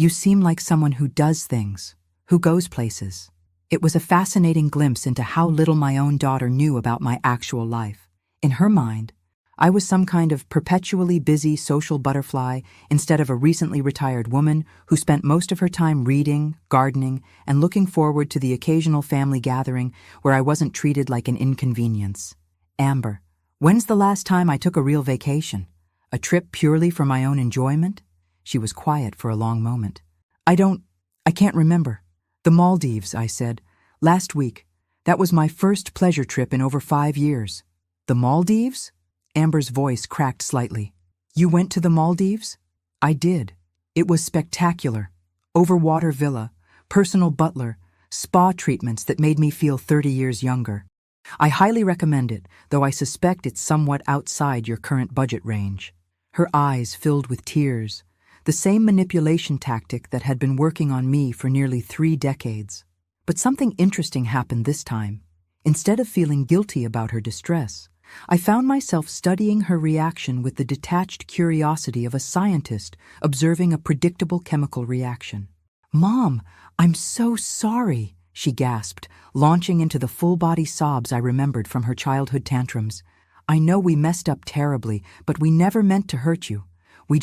seem like someone who does things, who goes places. It was a fascinating glimpse into how little my own daughter knew about my actual life. In her mind, I was some kind of perpetually busy social butterfly instead of a recently retired woman who spent most of her time reading, gardening, and looking forward to the occasional family gathering where I wasn't treated like an inconvenience. Amber, when's the last time I took a real vacation? A trip purely for my own enjoyment? She was quiet for a long moment. I can't remember. The Maldives, I said. Last week. That was my first pleasure trip in over 5 years. The Maldives? Amber's voice cracked slightly. You went to the Maldives? I did. It was spectacular. Overwater villa, personal butler, spa treatments that made me feel 30 years younger. I highly recommend it, though I suspect it's somewhat outside your current budget range. Her eyes filled with tears. The same manipulation tactic that had been working on me for nearly 3 decades. But something interesting happened this time. Instead of feeling guilty about her distress, I found myself studying her reaction with the detached curiosity of a scientist observing a predictable chemical reaction. Mom, I'm so sorry, she gasped, launching into the full-body sobs I remembered from her childhood tantrums. I know we messed up terribly, but we never meant to hurt you. We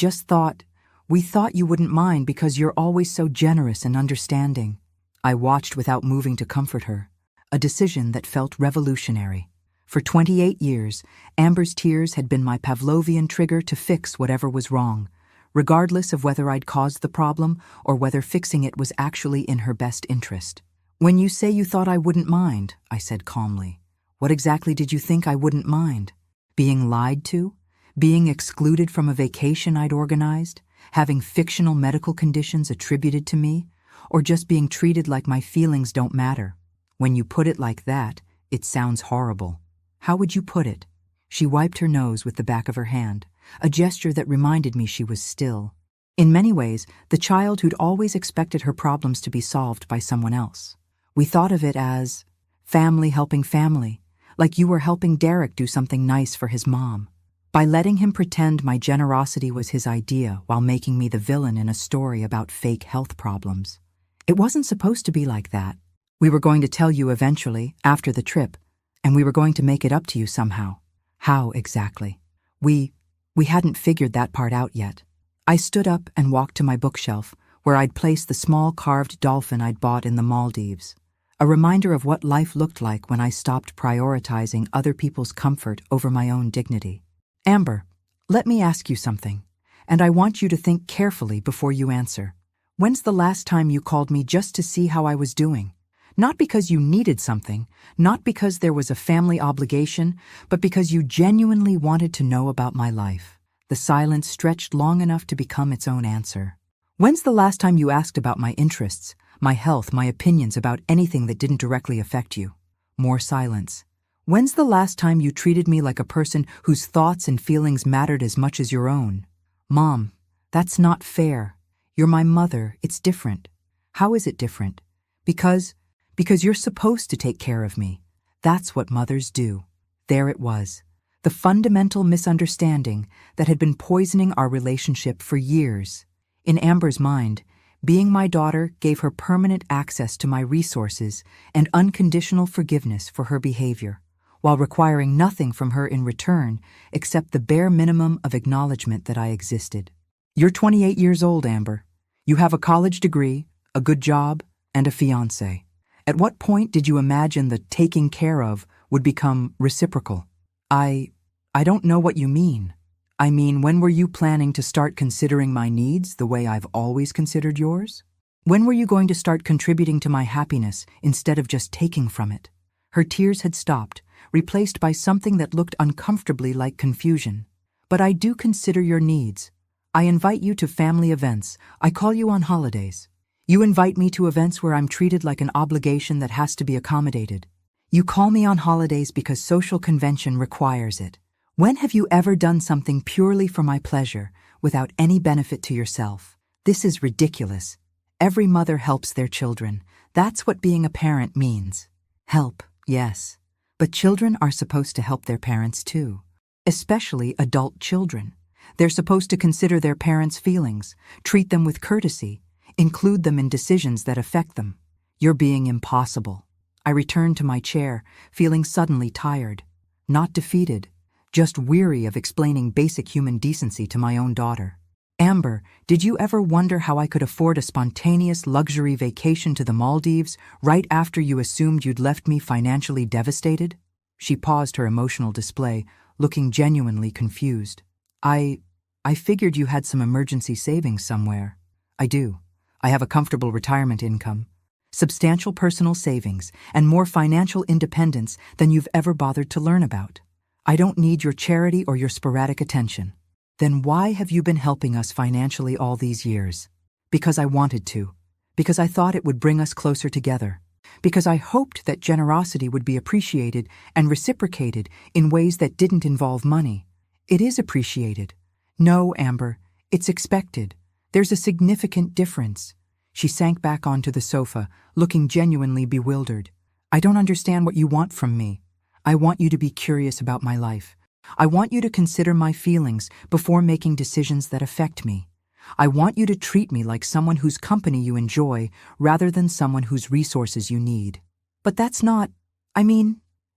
thought you wouldn't mind because you're always so generous and understanding. I watched without moving to comfort her. a decision that felt revolutionary. For 28 years, Amber's tears had been my Pavlovian trigger to fix whatever was wrong, regardless of whether I'd caused the problem or whether fixing it was actually in her best interest. "When you say you thought I wouldn't mind," I said calmly, "what exactly did you think I wouldn't mind? Being lied to? Being excluded from a vacation I'd organized? Having fictional medical conditions attributed to me? Or just being treated like my feelings don't matter? When you put it like that, it sounds horrible. How would you put it?" She wiped her nose with the back of her hand, a gesture that reminded me she was still. In many ways, the child who'd always expected her problems to be solved by someone else. We thought of it as family helping family, like you were helping Derek do something nice for his mom. By letting him pretend my generosity was his idea while making me the villain in a story about fake health problems. It wasn't supposed to be like that. We were going to tell you eventually, after the trip, and we were going to make it up to you somehow. How exactly? We hadn't figured that part out yet. I stood up and walked to my bookshelf, where I'd placed the small carved dolphin I'd bought in the Maldives, a reminder of what life looked like when I stopped prioritizing other people's comfort over my own dignity. "Amber, let me ask you something, and I want you to think carefully before you answer. When's the last time you called me just to see how I was doing? Not because you needed something, not because there was a family obligation, but because you genuinely wanted to know about my life." The silence stretched long enough to become its own answer. "When's the last time you asked about my interests, my health, my opinions about anything that didn't directly affect you?" More silence. "When's the last time you treated me like a person whose thoughts and feelings mattered as much as your own?" "Mom, that's not fair. You're my mother. It's different." "How is it different?" Because you're supposed to take care of me. That's what mothers do." There it was, the fundamental misunderstanding that had been poisoning our relationship for years. In Amber's mind, being my daughter gave her permanent access to my resources and unconditional forgiveness for her behavior, while requiring nothing from her in return except the bare minimum of acknowledgement that I existed. "You're 28 years old, Amber. You have a college degree, a good job, and a fiancé. At what point did you imagine the taking care of would become reciprocal?" I don't know what you mean. I mean, when were you planning to start considering my needs the way I've always considered yours? When were you going to start contributing to my happiness instead of just taking from it?" Her tears had stopped, replaced by something that looked uncomfortably like confusion. "But I do consider your needs. I invite you to family events. I call you on holidays. You invite me to events where I'm treated like an obligation that has to be accommodated. You call me on holidays because social convention requires it. When have you ever done something purely for my pleasure, without any benefit to yourself? This is ridiculous. Every mother helps their children. That's what being a parent means. Help, yes. But children are supposed to help their parents too. Especially adult children. They're supposed to consider their parents' feelings, treat them with courtesy, include them in decisions that affect them. You're being impossible." I returned to my chair, feeling suddenly tired. Not defeated, just weary of explaining basic human decency to my own daughter. "Amber, did you ever wonder how I could afford a spontaneous luxury vacation to the Maldives right after you assumed you'd left me financially devastated?" She paused her emotional display, looking genuinely confused. I figured you had some emergency savings somewhere." "I do. I have a comfortable retirement income, substantial personal savings, and more financial independence than you've ever bothered to learn about. I don't need your charity or your sporadic attention." "Then why have you been helping us financially all these years?" "Because I wanted to. Because I thought it would bring us closer together. Because I hoped that generosity would be appreciated and reciprocated in ways that didn't involve money. It is appreciated." "No, Amber, it's expected. There's a significant difference." She sank back onto the sofa, looking genuinely bewildered. "I don't understand what you want from me. I want you to be curious about my life. I want you to consider my feelings before making decisions that affect me. I want you to treat me like someone whose company you enjoy rather than someone whose resources you need." "But that's not,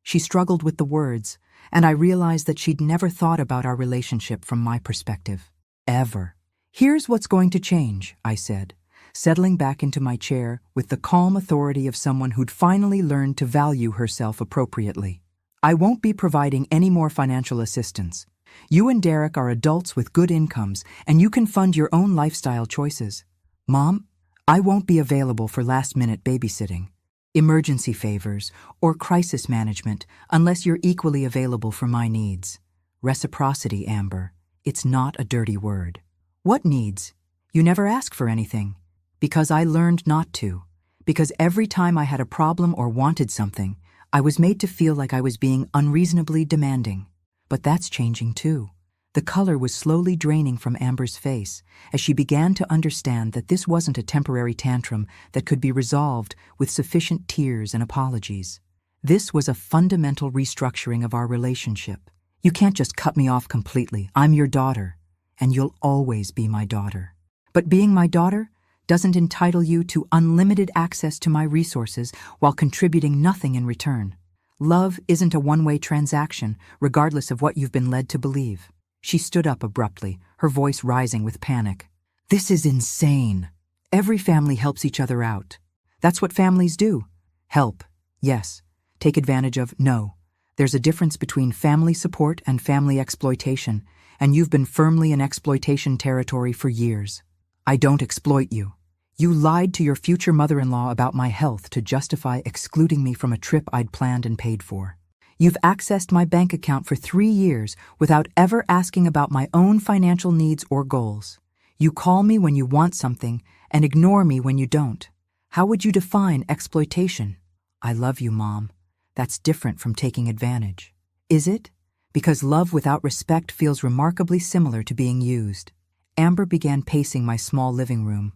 She struggled with the words, and I realized that she'd never thought about our relationship from my perspective. Ever. "Here's what's going to change," I said. settling back into my chair with the calm authority of someone who'd finally learned to value herself appropriately. I won't be providing any more financial assistance. You and Derek are adults with good incomes, and you can fund your own lifestyle choices. Mom, I won't be available for last-minute babysitting, emergency favors, or crisis management unless you're equally available for my needs. Reciprocity, Amber. It's not a dirty word. What needs? You never ask for anything. Because I learned not to. Because every time I had a problem or wanted something, I was made to feel like I was being unreasonably demanding. But that's changing too. The color was slowly draining from Amber's face as she began to understand that this wasn't a temporary tantrum that could be resolved with sufficient tears and apologies. This was a fundamental restructuring of our relationship. You can't just cut me off completely. I'm your daughter, and you'll always be my daughter. But being my daughter doesn't entitle you to unlimited access to my resources while contributing nothing in return. Love isn't a one-way transaction, regardless of what you've been led to believe. She stood up abruptly, her voice rising with panic. This is insane. Every family helps each other out. That's what families do. Help, yes. Take advantage of, no. There's a difference between family support and family exploitation, and you've been firmly in exploitation territory for years. I don't exploit you. You lied to your future mother-in-law about my health to justify excluding me from a trip I'd planned and paid for. You've accessed my bank account for 3 years without ever asking about my own financial needs or goals. You call me when you want something and ignore me when you don't. How would you define exploitation? I love you, Mom. That's different from taking advantage. Is it? Because love without respect feels remarkably similar to being used. Amber began pacing my small living room,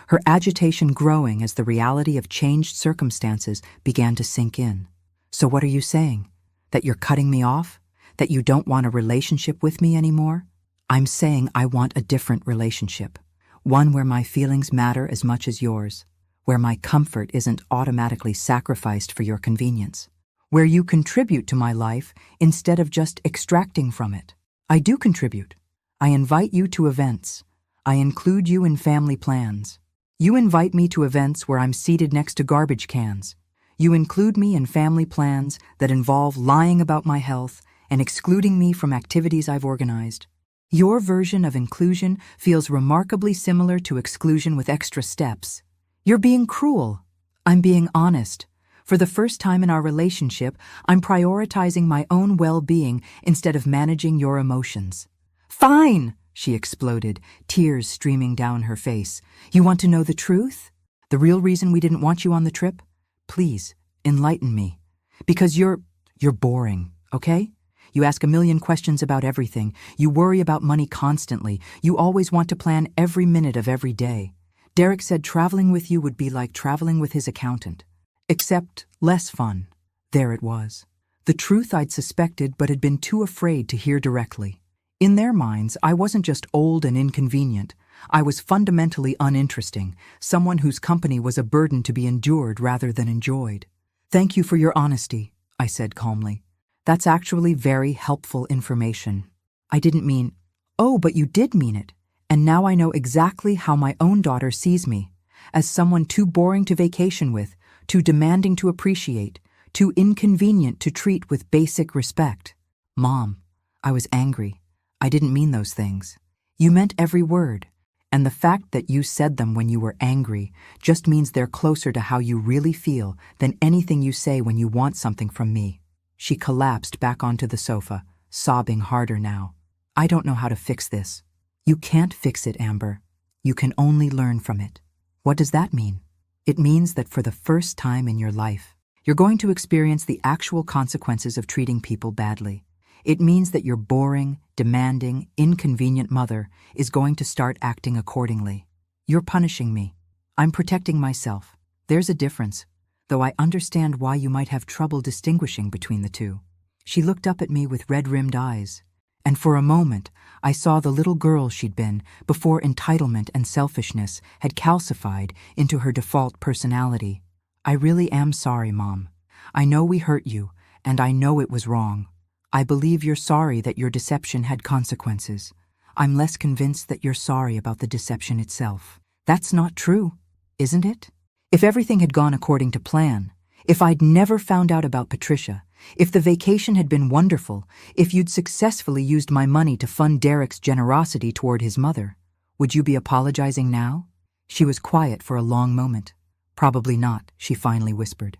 her agitation growing as the reality of changed circumstances began to sink in. So what are you saying? That you're cutting me off? That you don't want a relationship with me anymore? I'm saying I want a different relationship. One where my feelings matter as much as yours. Where my comfort isn't automatically sacrificed for your convenience. Where you contribute to my life instead of just extracting from it. I do contribute. I invite you to events. I include you in family plans. You invite me to events where I'm seated next to garbage cans. You include me in family plans that involve lying about my health and excluding me from activities I've organized. Your version of inclusion feels remarkably similar to exclusion with extra steps. You're being cruel. I'm being honest. For the first time in our relationship, I'm prioritizing my own well-being instead of managing your emotions. Fine, she exploded, tears streaming down her face. You want to know the truth? The real reason we didn't want you on the trip? Please, enlighten me. Because you're boring, okay? You ask a million questions about everything. You worry about money constantly. You always want to plan every minute of every day. Derek said traveling with you would be like traveling with his accountant. Except less fun. There it was. The truth I'd suspected but had been too afraid to hear directly. In their minds, I wasn't just old and inconvenient. I was fundamentally uninteresting, someone whose company was a burden to be endured rather than enjoyed. Thank you for your honesty, I said calmly. That's actually very helpful information. I didn't mean, oh, but you did mean it. And now I know exactly how my own daughter sees me, as someone too boring to vacation with, too demanding to appreciate, too inconvenient to treat with basic respect. Mom, I was angry. I didn't mean those things. You meant every word, and the fact that you said them when you were angry just means they're closer to how you really feel than anything you say when you want something from me. She collapsed back onto the sofa, sobbing harder now. I don't know how to fix this. You can't fix it, Amber. You can only learn from it. What does that mean? It means that for the first time in your life, you're going to experience the actual consequences of treating people badly. It means that your boring, demanding, inconvenient mother is going to start acting accordingly. You're punishing me. I'm protecting myself. There's a difference, though I understand why you might have trouble distinguishing between the two. She looked up at me with red-rimmed eyes, and for a moment I saw the little girl she'd been before entitlement and selfishness had calcified into her default personality. I really am sorry, Mom. I know we hurt you, and I know it was wrong. I believe you're sorry that your deception had consequences. I'm less convinced that you're sorry about the deception itself. That's not true, isn't it? If everything had gone according to plan, if I'd never found out about Patricia, if the vacation had been wonderful, if you'd successfully used my money to fund Derek's generosity toward his mother, would you be apologizing now? She was quiet for a long moment. Probably not, she finally whispered.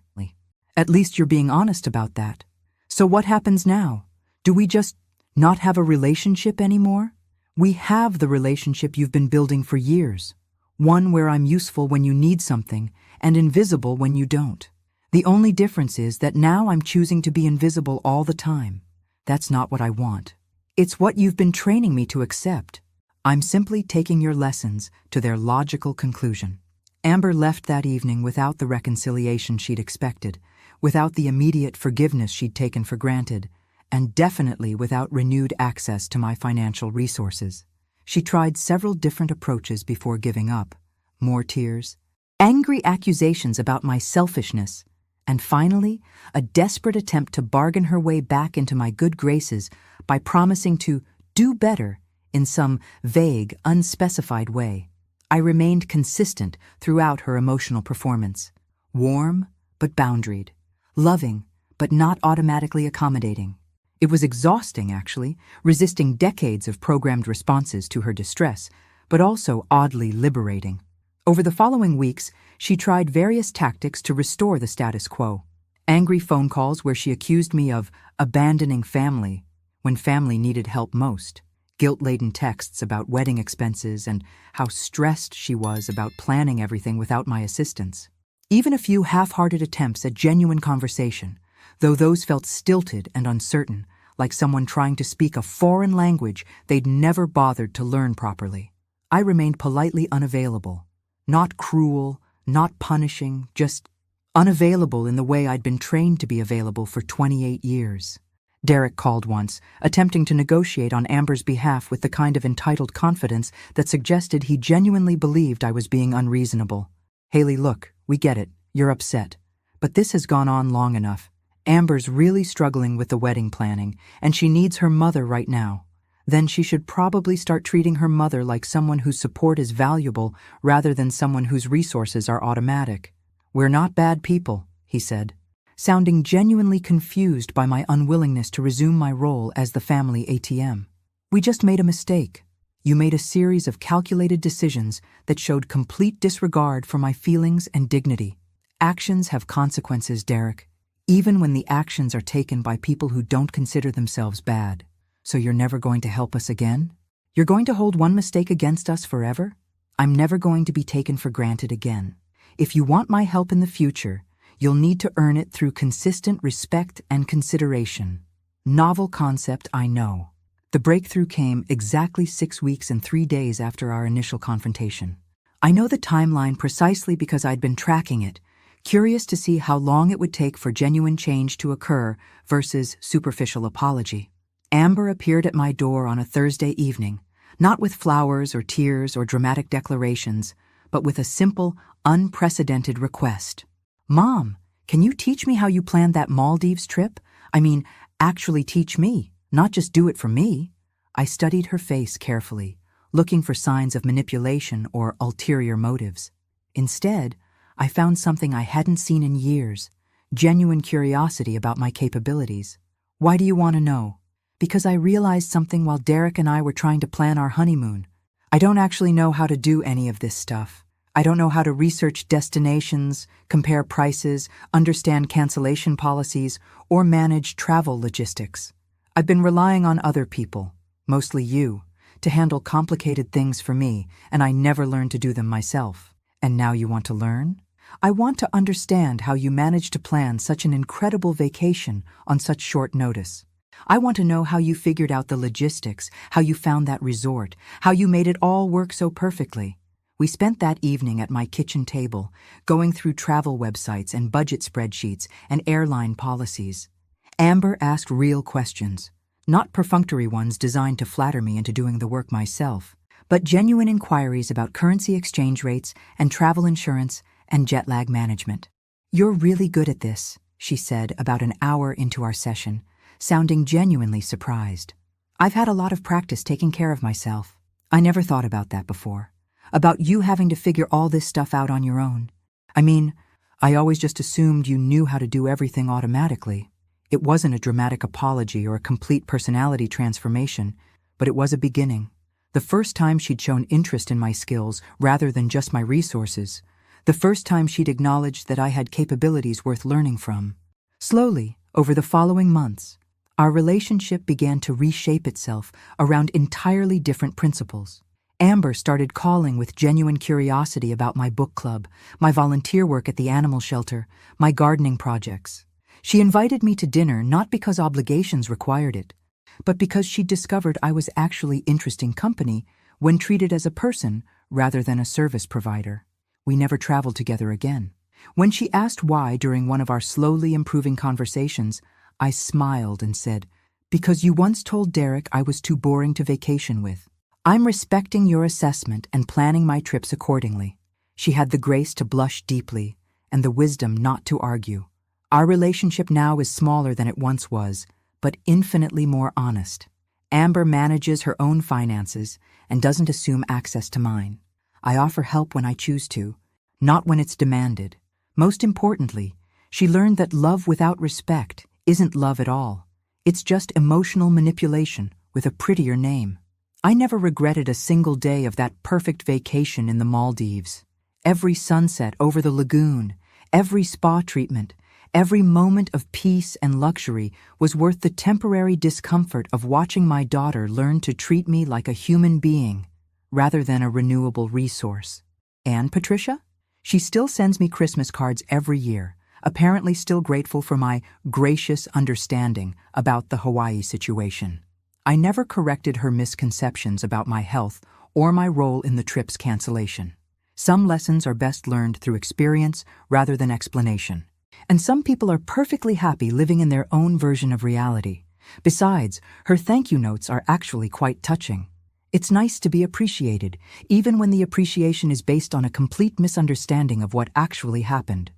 At least you're being honest about that. So what happens now? Do we just not have a relationship anymore? We have the relationship you've been building for years. One where I'm useful when you need something and invisible when you don't. The only difference is that now I'm choosing to be invisible all the time. That's not what I want. It's what you've been training me to accept. I'm simply taking your lessons to their logical conclusion. Amber left that evening without the reconciliation she'd expected, without the immediate forgiveness she'd taken for granted, and definitely without renewed access to my financial resources. She tried several different approaches before giving up. More tears, angry accusations about my selfishness, and finally, a desperate attempt to bargain her way back into my good graces by promising to do better in some vague, unspecified way. I remained consistent throughout her emotional performance. Warm, but boundaried. Loving, but not automatically accommodating. It was exhausting, actually, resisting decades of programmed responses to her distress, but also oddly liberating. Over the following weeks, she tried various tactics to restore the status quo. Angry phone calls where she accused me of abandoning family when family needed help most. Guilt-laden texts about wedding expenses and how stressed she was about planning everything without my assistance. Even a few half-hearted attempts at genuine conversation, though those felt stilted and uncertain, like someone trying to speak a foreign language they'd never bothered to learn properly. I remained politely unavailable. Not cruel, not punishing, just unavailable in the way I'd been trained to be available for 28 years. Derek called once, attempting to negotiate on Amber's behalf with the kind of entitled confidence that suggested he genuinely believed I was being unreasonable. Haley, look, we get it. You're upset. But this has gone on long enough. Amber's really struggling with the wedding planning, and she needs her mother right now. Then she should probably start treating her mother like someone whose support is valuable rather than someone whose resources are automatic. We're not bad people, he said, sounding genuinely confused by my unwillingness to resume my role as the family ATM. We just made a mistake. You made a series of calculated decisions that showed complete disregard for my feelings and dignity. Actions have consequences, Derek, even when the actions are taken by people who don't consider themselves bad. So you're never going to help us again? You're going to hold one mistake against us forever? I'm never going to be taken for granted again. If you want my help in the future, you'll need to earn it through consistent respect and consideration. Novel concept, I know. The breakthrough came exactly 6 weeks and 3 days after our initial confrontation. I know the timeline precisely because I'd been tracking it, curious to see how long it would take for genuine change to occur versus superficial apology. Amber appeared at my door on a Thursday evening, not with flowers or tears or dramatic declarations, but with a simple, unprecedented request. Mom, can you teach me how you planned that Maldives trip? I mean, actually teach me, not just do it for me. I studied her face carefully, looking for signs of manipulation or ulterior motives. Instead, I found something I hadn't seen in years, genuine curiosity about my capabilities. Why do you want to know? Because I realized something while Derek and I were trying to plan our honeymoon. I don't actually know how to do any of this stuff. I don't know how to research destinations, compare prices, understand cancellation policies, or manage travel logistics. I've been relying on other people, mostly you, to handle complicated things for me, and I never learned to do them myself. And now you want to learn? I want to understand how you managed to plan such an incredible vacation on such short notice. I want to know how you figured out the logistics, how you found that resort, how you made it all work so perfectly. We spent that evening at my kitchen table, going through travel websites and budget spreadsheets and airline policies. Amber asked real questions, not perfunctory ones designed to flatter me into doing the work myself, but genuine inquiries about currency exchange rates and travel insurance and jet lag management. You're really good at this, she said about an hour into our session, sounding genuinely surprised. I've had a lot of practice taking care of myself. I never thought about that before. about you having to figure all this stuff out on your own. I mean, I always just assumed you knew how to do everything automatically. It wasn't a dramatic apology or a complete personality transformation, but it was a beginning. The first time she'd shown interest in my skills rather than just my resources. The first time she'd acknowledged that I had capabilities worth learning from. Slowly, over the following months, our relationship began to reshape itself around entirely different principles. Amber started calling with genuine curiosity about my book club, my volunteer work at the animal shelter, my gardening projects. She invited me to dinner not because obligations required it, but because she discovered I was actually interesting company when treated as a person rather than a service provider. We never traveled together again. When she asked why during one of our slowly improving conversations, I smiled and said, "Because you once told Derek I was too boring to vacation with. I'm respecting your assessment and planning my trips accordingly." She had the grace to blush deeply and the wisdom not to argue. Our relationship now is smaller than it once was, but infinitely more honest. Amber manages her own finances and doesn't assume access to mine. I offer help when I choose to, not when it's demanded. Most importantly, she learned that love without respect isn't love at all. It's just emotional manipulation with a prettier name. I never regretted a single day of that perfect vacation in the Maldives. Every sunset over the lagoon, every spa treatment, every moment of peace and luxury was worth the temporary discomfort of watching my daughter learn to treat me like a human being rather than a renewable resource. And Patricia? She still sends me Christmas cards every year, apparently still grateful for my gracious understanding about the Hawaii situation. I never corrected her misconceptions about my health or my role in the trip's cancellation. Some lessons are best learned through experience rather than explanation. And some people are perfectly happy living in their own version of reality. Besides, her thank you notes are actually quite touching. It's nice to be appreciated, even when the appreciation is based on a complete misunderstanding of what actually happened.